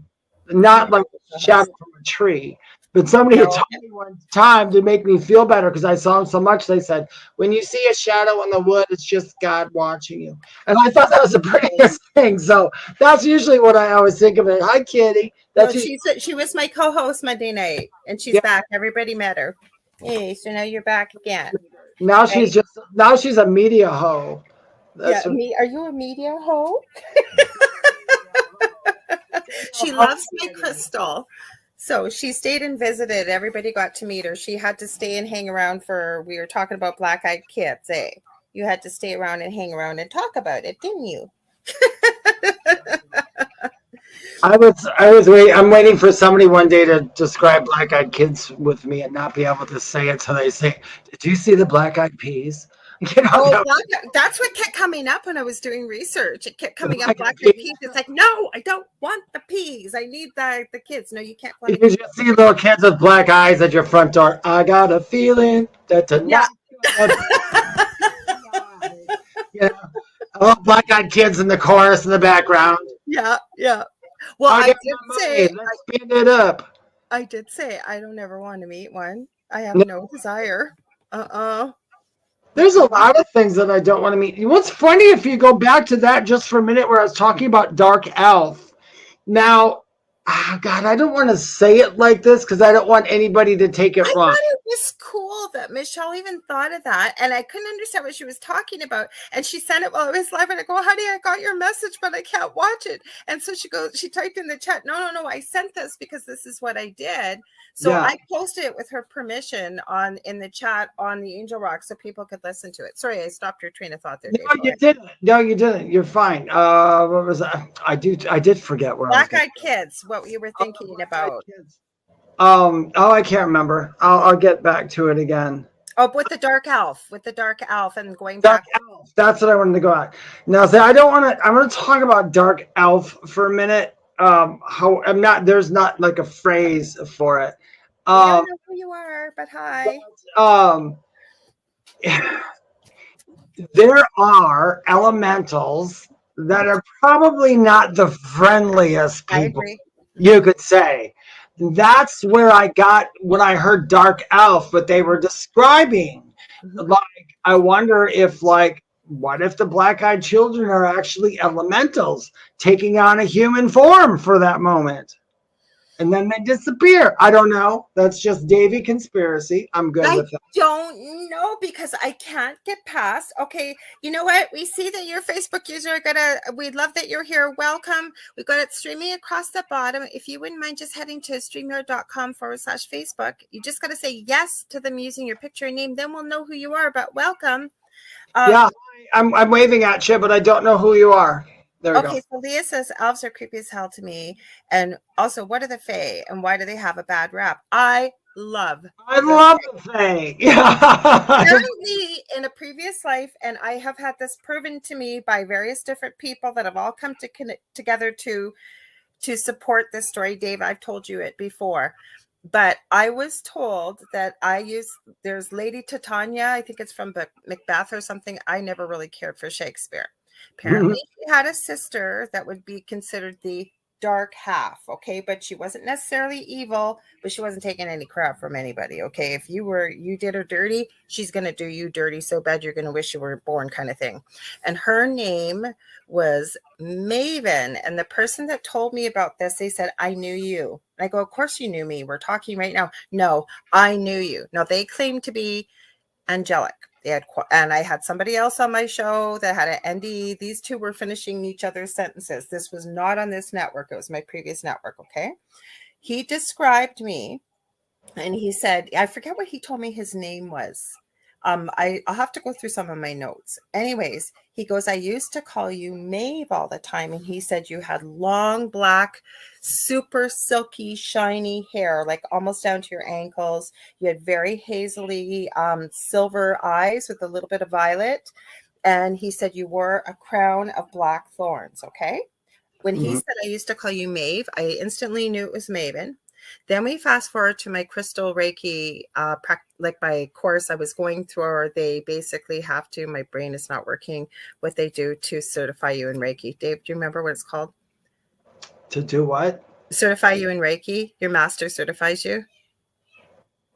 B: not like a shadow from a tree. But somebody had told me one time to make me feel better because I saw him so much. They said, when you see a shadow in the wood, it's just God watching you. And I thought that was the prettiest thing. So that's usually what I always think of it. Hi, Kitty. That's
A: she was my co-host Monday night, and she's back. Everybody met her. Hey, so now you're back again.
B: Now she's a media hoe.
A: That's are you a media hoe? She loves my crystal. So she stayed and visited. Everybody got to meet her. She had to stay and hang around we were talking about black-eyed kids, eh? You had to stay around and hang around and talk about it, didn't you?
B: I'm waiting for somebody one day to describe black-eyed kids with me and not be able to say it till they say, did you see the black-eyed peas?
A: That's what kept coming up when I was doing research. It kept coming up, black-eyed peas. It's like, no, I don't want the peas. I need the kids. No, you can't.
B: You just see little kids with black eyes at your front door. I got a feeling that tonight. Yeah. Oh, black-eyed kids in the chorus in the background.
A: Yeah. Well, I did say,
B: let's speed it up.
A: I did say I don't ever want to meet one. I have no desire.
B: There's a lot of things that I don't want to meet. What's funny, if you go back to that just for a minute, where I was talking about Dark Elf. Now, God, I don't want to say it like this because I don't want anybody to take it wrong.
A: I thought it was cool that Michelle even thought of that, and I couldn't understand what she was talking about. And she sent it while it was live, and I go, honey, I got your message, but I can't watch it. And so she typed in the chat, no, I sent this because this is what I did. So I posted it with her permission in the chat on the Angel Rock so people could listen to it. Sorry, I stopped your train of thought there.
B: No, you didn't. You're fine. What was that? I did forget where
A: Black-eyed kids, what you were thinking about.
B: I can't remember. I'll get back to it again.
A: Oh, with the dark elf and going back.
B: Elf. That's what I wanted to go at. Now, I'm going to talk about Dark Elf for a minute. There's not like a phrase for it.
A: I don't know who you are, but hi.
B: There are elementals that are probably not the friendliest people, you could say. That's where I got when I heard Dark Elf, what they were describing. Like, I wonder if, what if the black-eyed children are actually elementals taking on a human form for that moment? And then they disappear. I don't know. That's just Davy conspiracy. I'm good with that.
A: I don't know because I can't get past. Okay, you know what? We see that you're a Facebook user. We love that you're here. Welcome. We've got it streaming across the bottom. If you wouldn't mind just heading to streamyard.com/Facebook, you just got to say yes to them using your picture and name. Then we'll know who you are. But welcome.
B: I'm waving at you, but I don't know who you are. There we go.
A: So Leah says elves are creepy as hell to me. And also, what are the Fae and why do they have a bad rap? I love
B: the Fae.
A: Apparently, in a previous life, and I have had this proven to me by various different people that have all come together to support this story. Dave, I've told you it before. But I was told that there's Lady Titania, I think it's from Macbeth or something. I never really cared for Shakespeare. Apparently, she had a sister that would be considered the dark half, okay? But she wasn't necessarily evil, but she wasn't taking any crap from anybody, okay? If you did her dirty, she's going to do you dirty so bad you're going to wish you were born kind of thing. And her name was Maven. And the person that told me about this, they said, I knew you. And I go, of course you knew me. We're talking right now. No, I knew you. Now, they claim to be angelic. And I had somebody else on my show that had an NDE. These two were finishing each other's sentences. This was not on this network. It was my previous network, okay? He described me, and he said, I forget what he told me his name was. I'll have to go through some of my notes. Anyways, he goes, I used to call you Maeve all the time. And he said you had long, black, super silky, shiny hair, like almost down to your ankles. You had very hazily silver eyes with a little bit of violet. And he said you wore a crown of black thorns, okay? When he said I used to call you Maeve, I instantly knew it was Maven. Then we fast forward to my crystal Reiki, like my course I was going through, or they basically have to, my brain is not working, what they do to certify you in Reiki. Dave, do you remember what it's called?
B: To do what?
A: Certify you in Reiki. Your master certifies you.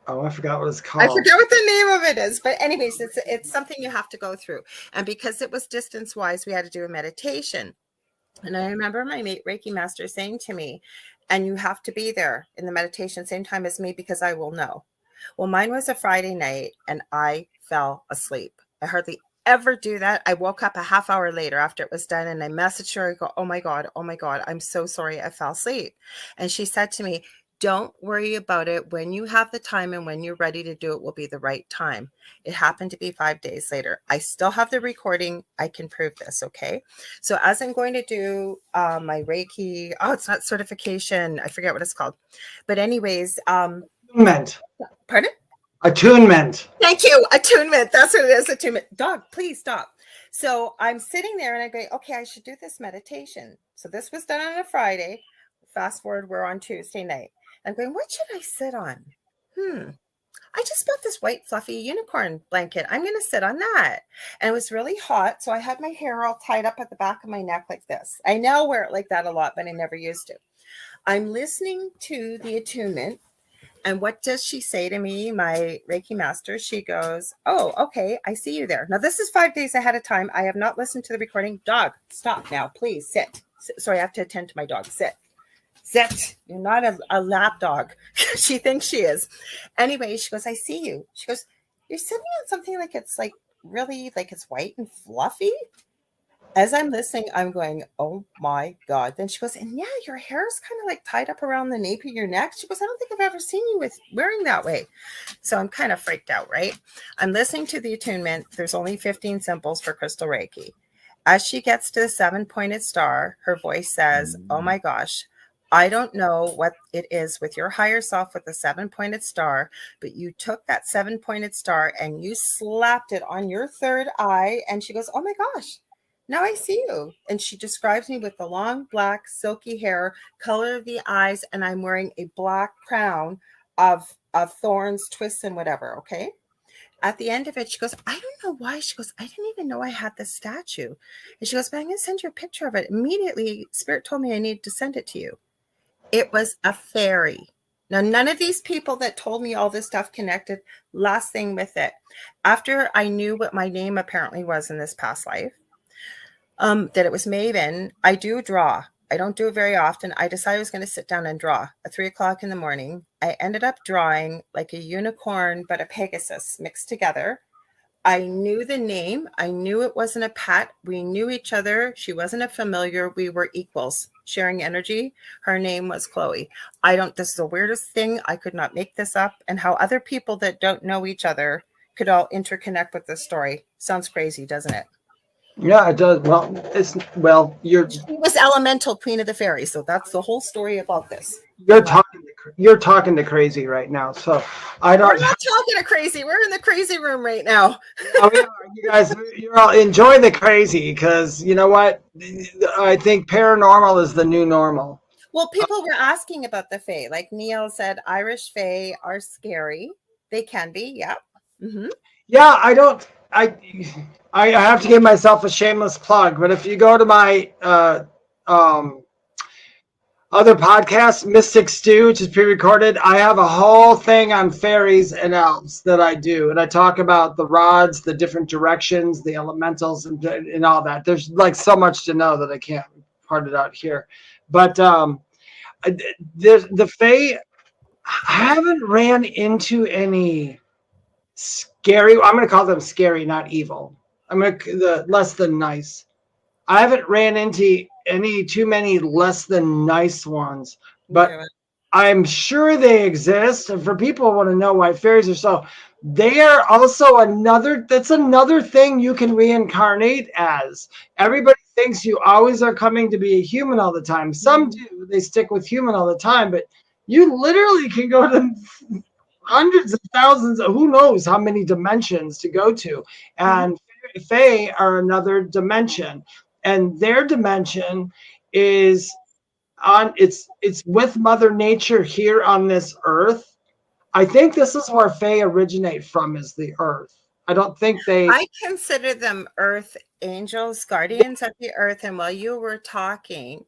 B: Oh, I forgot what it's called.
A: I forget what the name of it is, but anyways, it's something you have to go through. And because it was distance wise, we had to do a meditation. And I remember my Reiki master saying to me, and you have to be there in the meditation same time as me because I will know. Well, mine was a Friday night and I fell asleep. I hardly ever do that. I woke up a half hour later after it was done and I messaged her. I go, oh my God, I'm so sorry I fell asleep. And she said to me, don't worry about it. When you have the time and when you're ready to do it will be the right time. It happened to be 5 days later. I still have the recording. I can prove this. Okay. So as I'm going to do my Reiki, it's not certification. I forget what it's called. But anyways,
B: attunement.
A: Pardon?
B: Attunement.
A: Thank you. Attunement. That's what it is. Attunement. Dog, please stop. So I'm sitting there and I go, okay, I should do this meditation. So this was done on a Friday. Fast forward, we're on Tuesday night. I'm going, what should I sit on? I just bought this white fluffy unicorn blanket. I'm going to sit on that. And it was really hot. So I had my hair all tied up at the back of my neck like this. I now wear it like that a lot, but I never used to. I'm listening to the attunement. And what does she say to me, my Reiki master? She goes, oh, okay, I see you there. Now, this is 5 days ahead of time. I have not listened to the recording. Dog, stop now, please, sit. Sorry, I have to attend to my dog. Sit. You're not a lap dog. She thinks she is. Anyway, she goes, I see you. She goes, you're sitting on something like it's like really like it's white and fluffy. As I'm listening, I'm going, oh my God. Then she goes, and yeah, your hair is kind of like tied up around the nape of your neck. She goes, I don't think I've ever seen you with wearing that way. So I'm kind of freaked out, right? I'm listening to the attunement. There's only 15 symbols for Crystal Reiki. As she gets to the 7-pointed star, her voice says, oh my gosh, I don't know what it is with your higher self with the 7-pointed star, but you took that 7-pointed star and you slapped it on your third eye. And she goes, oh my gosh, now I see you. And she describes me with the long, black, silky hair, color of the eyes, and I'm wearing a black crown of thorns, twists, and whatever, okay? At the end of it, she goes, I don't know why. She goes, I didn't even know I had this statue. And she goes, but I'm going to send you a picture of it. Immediately, Spirit told me I needed to send it to you. It was a fairy. Now, none of these people that told me all this stuff connected. Last thing with it. After I knew what my name apparently was in this past life, that it was Maven, I do draw. I don't do it very often. I decided I was going to sit down and draw at 3 o'clock in the morning. I ended up drawing like a unicorn, but a Pegasus mixed together. I knew the name. I knew it wasn't a pet. We knew each other. She wasn't a familiar. We were equals, sharing energy. Her name was Chloe. This is the weirdest thing. I could not make this up. And how other people that don't know each other could all interconnect with this story. Sounds crazy, doesn't it?
B: Yeah, it does. She
A: was elemental queen of the fairies. So that's the whole story about this.
B: You're talking to crazy right now. So I don't.
A: We're not talking to crazy. We're in the crazy room right now.
B: You guys, you're all enjoy the crazy because you know what? I think paranormal is the new normal.
A: Well, people were asking about the fae. Like Neil said, Irish fae are scary. They can be. Yeah. Mm-hmm.
B: Yeah, I have to give myself a shameless plug, but if you go to my other podcast, Mystic Stew, which is pre-recorded, I have a whole thing on fairies and elves that I do. And I talk about the rods, the different directions, the elementals, and all that. There's like so much to know that I can't part it out here. But the fae, I haven't ran into any scary, I'm going to call them scary, not evil. The less than nice. I haven't ran into too many less than nice ones, but I'm sure they exist. And for people who want to know why fairies are so, they are also that's another thing you can reincarnate as. Everybody thinks you always are coming to be a human all the time. Some do, they stick with human all the time, but you literally can go to hundreds of thousands of who knows how many dimensions to go to. And fae are another dimension. And their dimension is it's with Mother Nature here on this earth. I think this is where fae originate from, is the earth. I don't think I
A: consider them earth angels, guardians of the earth. And while you were talking,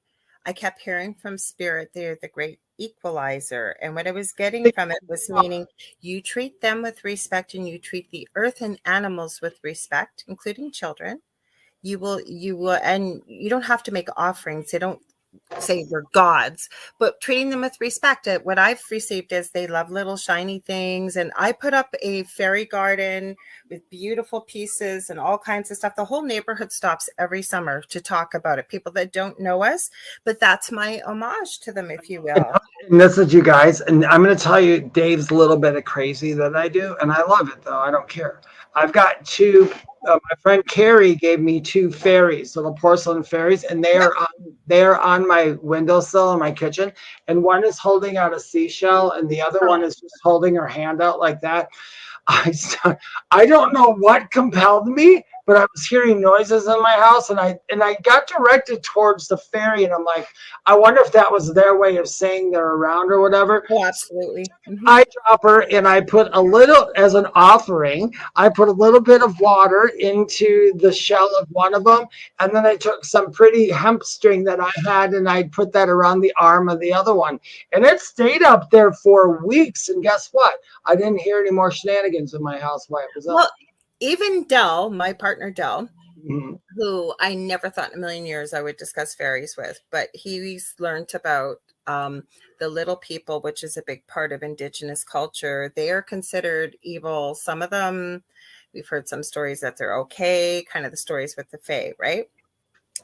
A: I kept hearing from spirit, they're the great equalizer. And what I was getting from it was meaning you treat them with respect and you treat the earth and animals with respect, including children. You will, and you don't have to make offerings. They don't say they're gods, but treating them with respect. What I've received is they love little shiny things. And I put up a fairy garden with beautiful pieces and all kinds of stuff. The whole neighborhood stops every summer to talk about it. People that don't know us, but that's my homage to them, if you will.
B: And this is you guys. And I'm going to tell you Dave's little bit of crazy that I do. And I love it, though. I don't care. I've got two. My friend Carrie gave me two fairies, little porcelain fairies, and they are on my windowsill in my kitchen. And one is holding out a seashell, and the other one is just holding her hand out like that. I don't know what compelled me, but I was hearing noises in my house, and I got directed towards the fairy, and I'm like, I wonder if that was their way of saying they're around or whatever.
A: Oh, absolutely. Mm-hmm.
B: I drop her, and I put a little, as an offering, I put a little bit of water into the shell of one of them, and then I took some pretty hemp string that I had, and I put that around the arm of the other one, and it stayed up there for weeks. And guess what? I didn't hear any more shenanigans in my house while it was up.
A: Well, even Dell, my partner Dell, who I never thought in a million years I would discuss fairies with, but he's learned about the little people, which is a big part of Indigenous culture. They are considered evil. Some of them, we've heard some stories that they're okay, kind of the stories with the fae, right?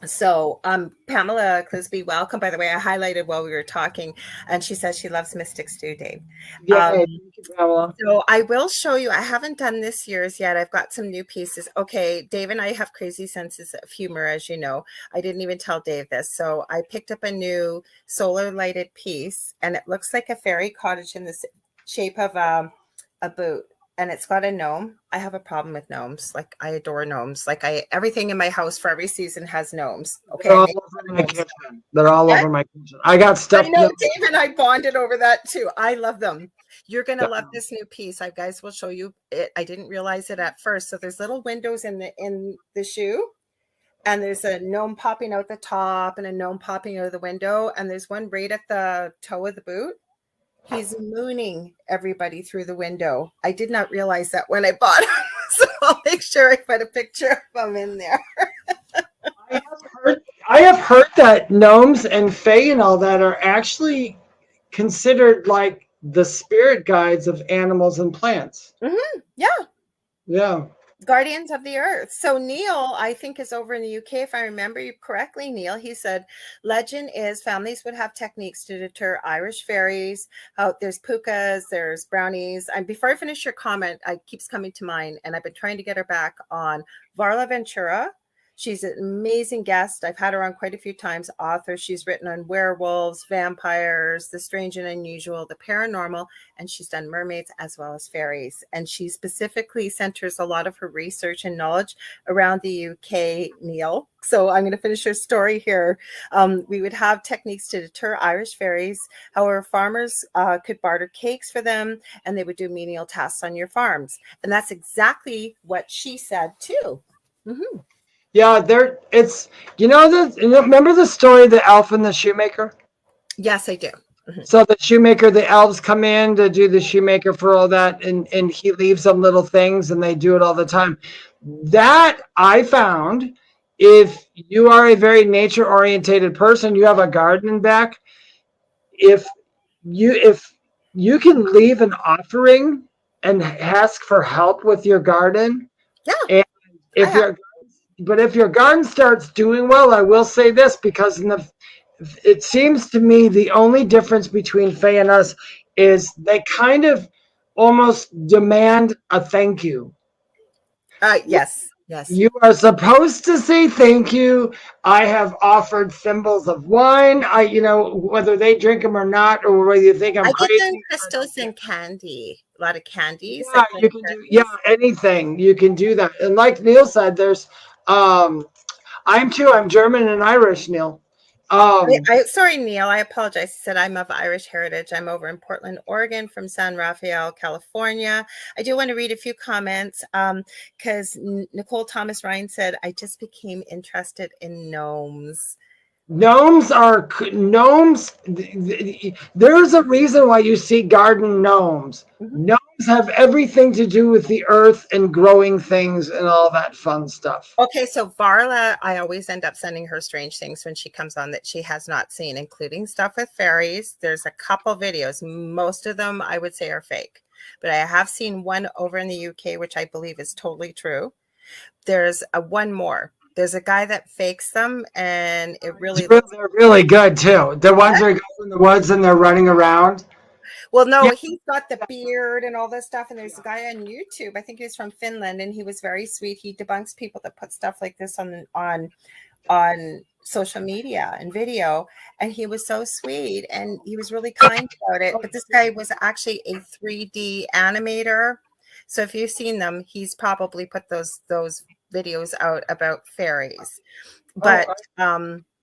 A: So Pamela Clisby, welcome. By the way, I highlighted while we were talking, and she says she loves mystics too, Dave.
B: Yeah, thank you, Pamela.
A: So I will show you. I haven't done this year's yet. I've got some new pieces. Okay, Dave and I have crazy senses of humor, as you know. I didn't even tell Dave this. So I picked up a new solar lighted piece, and it looks like a fairy cottage in the shape of a boot. And it's got a gnome. I have a problem with gnomes. Like, I adore gnomes. Like, everything in my house for every season has gnomes. Okay.
B: They're all over my kitchen. They're all over my kitchen. I got stuff.
A: I know, Dave and I bonded over that too. I love them. You're going to love this new piece. I guys will show you it. I didn't realize it at first. So there's little windows in the shoe. And there's a gnome popping out the top and a gnome popping out of the window. And there's one right at the toe of the boot. He's mooning everybody through the window. I did not realize that when I bought him. So I'll make sure I put a picture of him in there.
B: I have heard that gnomes and fae and all that are actually considered like the spirit guides of animals and plants.
A: Mm-hmm. Yeah.
B: Yeah.
A: Guardians of the Earth. So Neil, I think, is over in the UK, if I remember you correctly, Neil. He said, legend is families would have techniques to deter Irish fairies. There's pukas, there's brownies. And before I finish your comment, it keeps coming to mind, and I've been trying to get her back on Varla Ventura. She's an amazing guest. I've had her on quite a few times. Author. She's written on werewolves, vampires, the strange and unusual, the paranormal, and she's done mermaids as well as fairies. And she specifically centers a lot of her research and knowledge around the UK, Neil. So I'm going to finish her story here. We would have techniques to deter Irish fairies. However, farmers could barter cakes for them, and they would do menial tasks on your farms. And that's exactly what she said too. Mm-hmm.
B: Yeah, remember the story of the elf and the shoemaker?
A: Yes, I do. Mm-hmm.
B: So the shoemaker, the elves come in to do the shoemaker for all that, and he leaves them little things, and they do it all the time. That I found, if you are a very nature-orientated person, you have a garden back, if you can leave an offering and ask for help with your garden.
A: Yeah.
B: And if your garden starts doing well, I will say this, because it seems to me the only difference between fae and us is they kind of almost demand a thank you.
A: Yes.
B: You are supposed to say thank you. I have offered thimbles of wine. Whether they drink them or not, or whether you think I'm crazy.
A: I get them crystals and candy. A lot of candies.
B: Yeah, you can do anything. You can do that. And like Neil said, there's I'm German and Irish, Neil.
A: Sorry, Neil, I apologize. He said I'm of Irish heritage. I'm over in Portland, Oregon from San Rafael, California. I do want to read a few comments because Nicole Thomas Ryan said, I just became interested in gnomes.
B: Gnomes are gnomes. There's a reason why you see garden gnomes. Gnomes have everything to do with the earth and growing things and all that fun stuff.
A: Okay, so Varla, I always end up sending her strange things when she comes on that she has not seen, including stuff with fairies. There's a couple videos. Most of them I would say are fake, but I have seen one over in the UK, which I believe is totally true. There's one more. There's a guy that fakes them, and it really
B: they're really good too. The ones that go in the woods and they're running around.
A: Well, no, he's got the beard and all this stuff. And there's a guy on YouTube, I think he's from Finland, and he was very sweet. He debunks people that put stuff like this on social media and video. And he was so sweet and he was really kind about it. But this guy was actually a 3D animator. So if you've seen them, he's probably put those videos out about fairies. But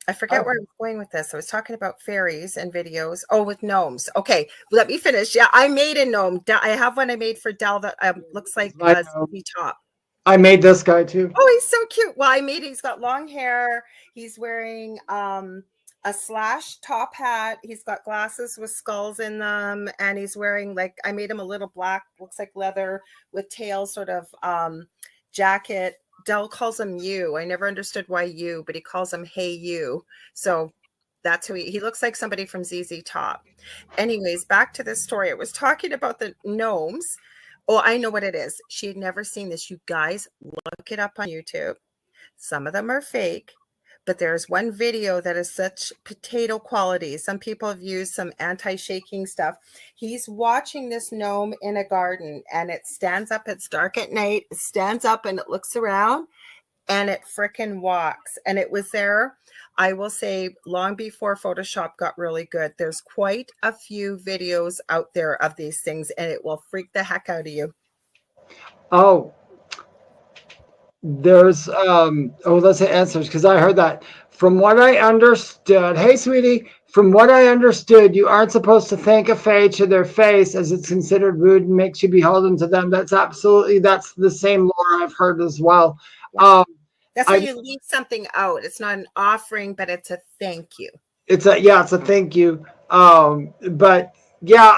A: I forget where I was going with this. I was talking about fairies and videos. Oh, with gnomes. Okay, let me finish. Yeah, I made a gnome. I have one I made for Dell that looks like a ZZ Top.
B: I made this guy too.
A: Oh, he's so cute. Well, he's got long hair. He's wearing a slash top hat. He's got glasses with skulls in them. And he's wearing, like, I made him a little black, looks like leather with tails sort of jacket. Dell calls him you. I never understood why you, but he calls him hey you. So that's who he looks like, somebody from ZZ Top. Anyways, back to this story. It was talking about the gnomes. Oh, I know what it is. She had never seen this. You guys, look it up on YouTube. Some of them are fake, but there's one video that is such potato quality. Some people have used some anti-shaking stuff. He's watching this gnome in a garden, and it stands up. It's dark at night. It stands up and it looks around, and it frickin' walks. And it was there, I will say, long before Photoshop got really good. There's quite a few videos out there of these things, and it will freak the heck out of you.
B: Oh, there's let's say answers, because I heard that. From what I understood, hey sweetie, from what I understood, you aren't supposed to thank a fae to their face, as it's considered rude and makes you beholden to them. That's the same lore I've heard as well.
A: That's why you leave something out. It's not an offering, but it's a thank you.
B: It's a thank you. But yeah,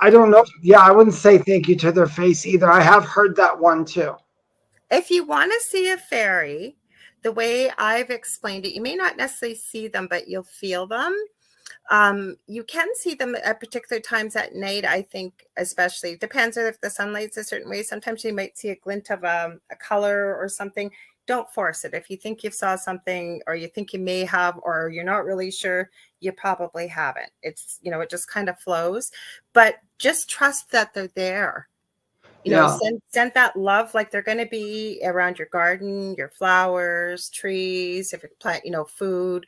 B: I don't know. Yeah, I wouldn't say thank you to their face either. I have heard that one too.
A: If you want to see a fairy, the way I've explained it, you may not necessarily see them, but you'll feel them. You can see them at particular times at night, I think, especially. Depends if the sunlight's a certain way. Sometimes you might see a glint of a color or something. Don't force it. If you think you saw something, or you think you may have, or you're not really sure, you probably haven't. It's, it just kind of flows. But just trust that they're there. Send that love, like they're going to be around your garden, your flowers, trees, if you plant, food,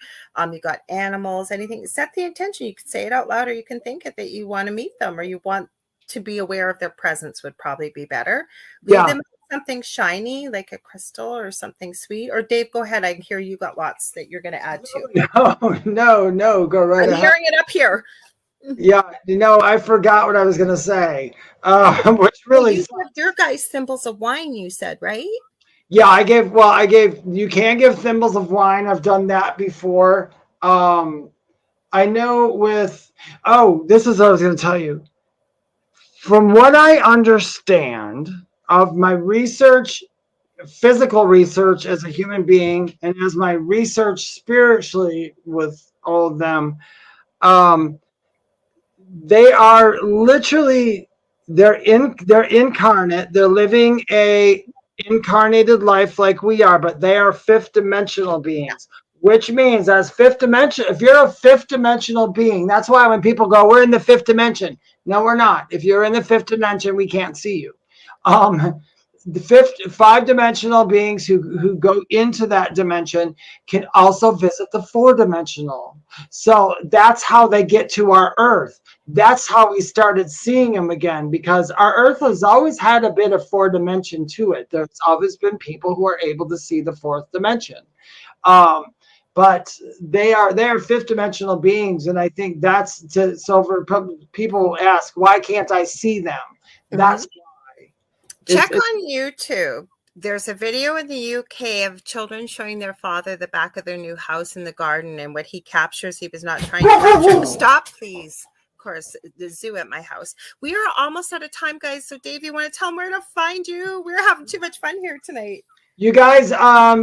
A: you got animals, anything. Set the intention. You can say it out loud, or you can think it that you want to meet them, or you want to be aware of their presence would probably be better. Leave them something shiny, like a crystal or something sweet. Or Dave, go ahead. I can hear you got lots that you're going to add to.
B: No, go right ahead.
A: I'm hearing it up here.
B: Yeah, I forgot what I was going to say. Which really,
A: you have your guys thimbles of wine, you said, right?
B: Yeah, I gave. You can give thimbles of wine. I've done that before. I know with. Oh, this is what I was going to tell you. From what I understand of my research, physical research as a human being, and as my research spiritually with all of them, they are literally, they're incarnate. They're living a incarnated life like we are, but they are fifth dimensional beings, which means as fifth dimension, if you're a fifth dimensional being, that's why when people go, we're in the fifth dimension. No, we're not. If you're in the fifth dimension, we can't see you. The five-dimensional beings who go into that dimension can also visit the four-dimensional. So that's how they get to our Earth. That's how we started seeing them again, because our Earth has always had a bit of four dimension to it. There's always been people who are able to see the fourth dimension. But they are fifth dimensional beings, and I think so for people ask, why can't I see them? That's
A: Check on YouTube. There's a video in the UK of children showing their father the back of their new house in the garden, and what he captures, he was not trying to capture. Stop, please. Of course, the zoo at my house. We are almost out of time, guys. So, Dave, you want to tell them where to find you? We're having too much fun here tonight.
B: You guys,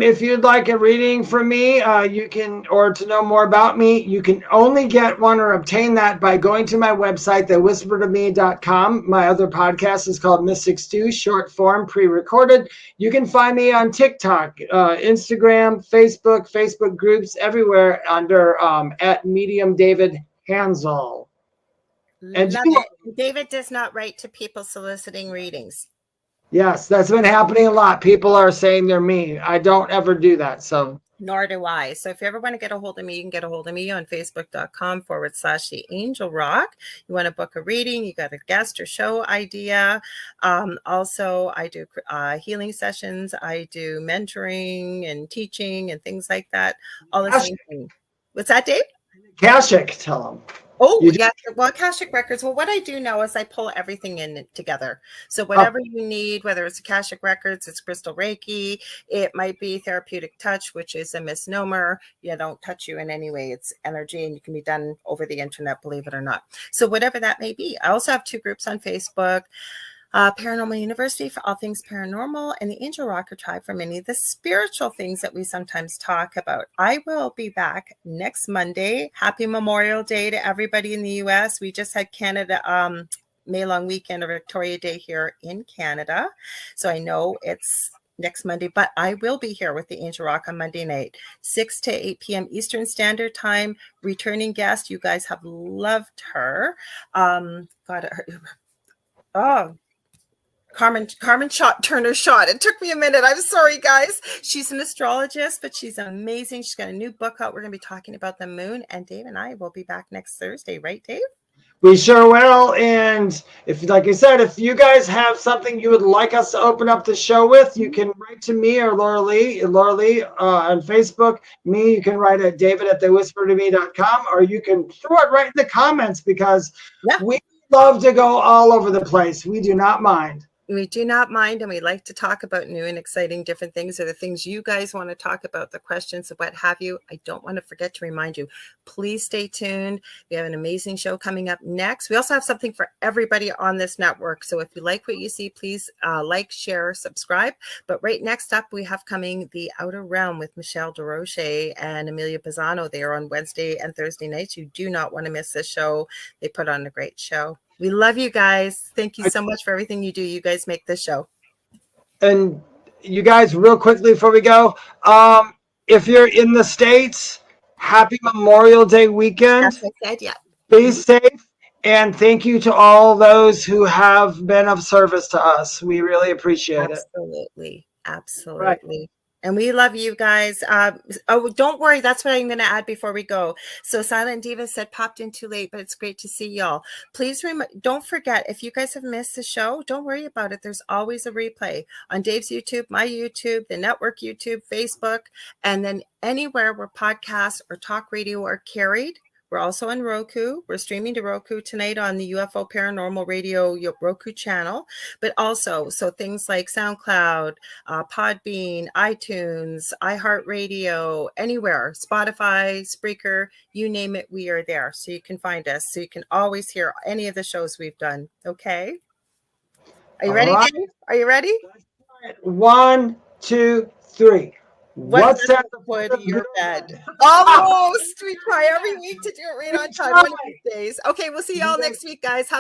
B: if you'd like a reading from me, you can, or to know more about me, you can only get one or obtain that by going to my website, thewhispertome.com. My other podcast is called Mystic Stew, short form, pre-recorded. You can find me on TikTok, Instagram, Facebook groups, everywhere under at Medium David Hanzel. And
A: David does not write to people soliciting readings.
B: Yes, that's been happening a lot. People are saying they're mean. I don't ever do that. So
A: nor do I. So if you ever want to get a hold of me, you can get a hold of me on facebook.com/The Angel Rock. You want to book a reading, you got a guest or show idea. Also, I do healing sessions. I do mentoring and teaching and things like that. All the same thing. What's that, Dave?
B: Akashic, tell them.
A: Oh, yeah. Well, Akashic Records. Well, what I do now is I pull everything in together. So whatever you need, whether it's Akashic Records, it's Crystal Reiki, it might be therapeutic touch, which is a misnomer. You don't touch you in any way. It's energy, and you can be done over the internet, believe it or not. So whatever that may be. I also have 2 groups on Facebook. Paranormal University for all things paranormal, and the Angel Rocker Tribe for many of the spiritual things that we sometimes talk about. I will be back next Monday. Happy Memorial Day to everybody in the U.S. We just had Canada May long weekend or Victoria Day here in Canada. So I know it's next Monday, but I will be here with the Angel Rock on Monday night, 6 to 8 p.m. Eastern Standard Time. Returning guest, you guys have loved her. Carmen Turner Shot. It took me a minute. I'm sorry, guys. She's an astrologist, but she's amazing. She's got a new book out. We're going to be talking about the moon, and Dave and I will be back next Thursday, right, Dave?
B: We sure will. And if, like I said, if you guys have something you would like us to open up the show with, you can write to me or Lorilei on Facebook. Me, you can write at david@thewhispertome.com, or you can throw it right in the comments, because we love to go all over the place. We do not mind.
A: We do not mind, and we like to talk about new and exciting different things, or the things you guys want to talk about, the questions of what have you. I don't want to forget to remind you, please stay tuned. We have an amazing show coming up next. We also have something for everybody on this network. So if you like what you see, please like, share, subscribe. But right next up, we have coming The Outer Realm with Michelle DeRoche and Amelia Pisano. They are on Wednesday and Thursday nights. You do not want to miss this show. They put on a great show. We love you guys. Thank you so much for everything you do. You guys make this show.
B: And you guys, real quickly before we go, if you're in the States, happy Memorial Day weekend.
A: As I said, yeah.
B: Be safe. And thank you to all those who have been of service to us. We really appreciate it.
A: Absolutely.
B: Right.
A: And we love you guys. Don't worry. That's what I'm going to add before we go. So Silent Diva said, popped in too late, but it's great to see y'all. Please don't forget, if you guys have missed the show, don't worry about it. There's always a replay on Dave's YouTube, my YouTube, the network YouTube, Facebook, and then anywhere where podcasts or talk radio are carried. We're also on Roku. We're streaming to Roku tonight on the UFO Paranormal Radio Roku channel, but also, so things like SoundCloud, Podbean, iTunes, iHeartRadio, anywhere, Spotify, Spreaker, you name it, we are there. So you can find us. So you can always hear any of the shows we've done. Okay. Are you ready, Dave? Are you ready?
B: 1, 2, 3. What's that
A: foot of your bed? Almost. We try every week to do it right on time one of these days. Okay, we'll see y'all next week, guys. Have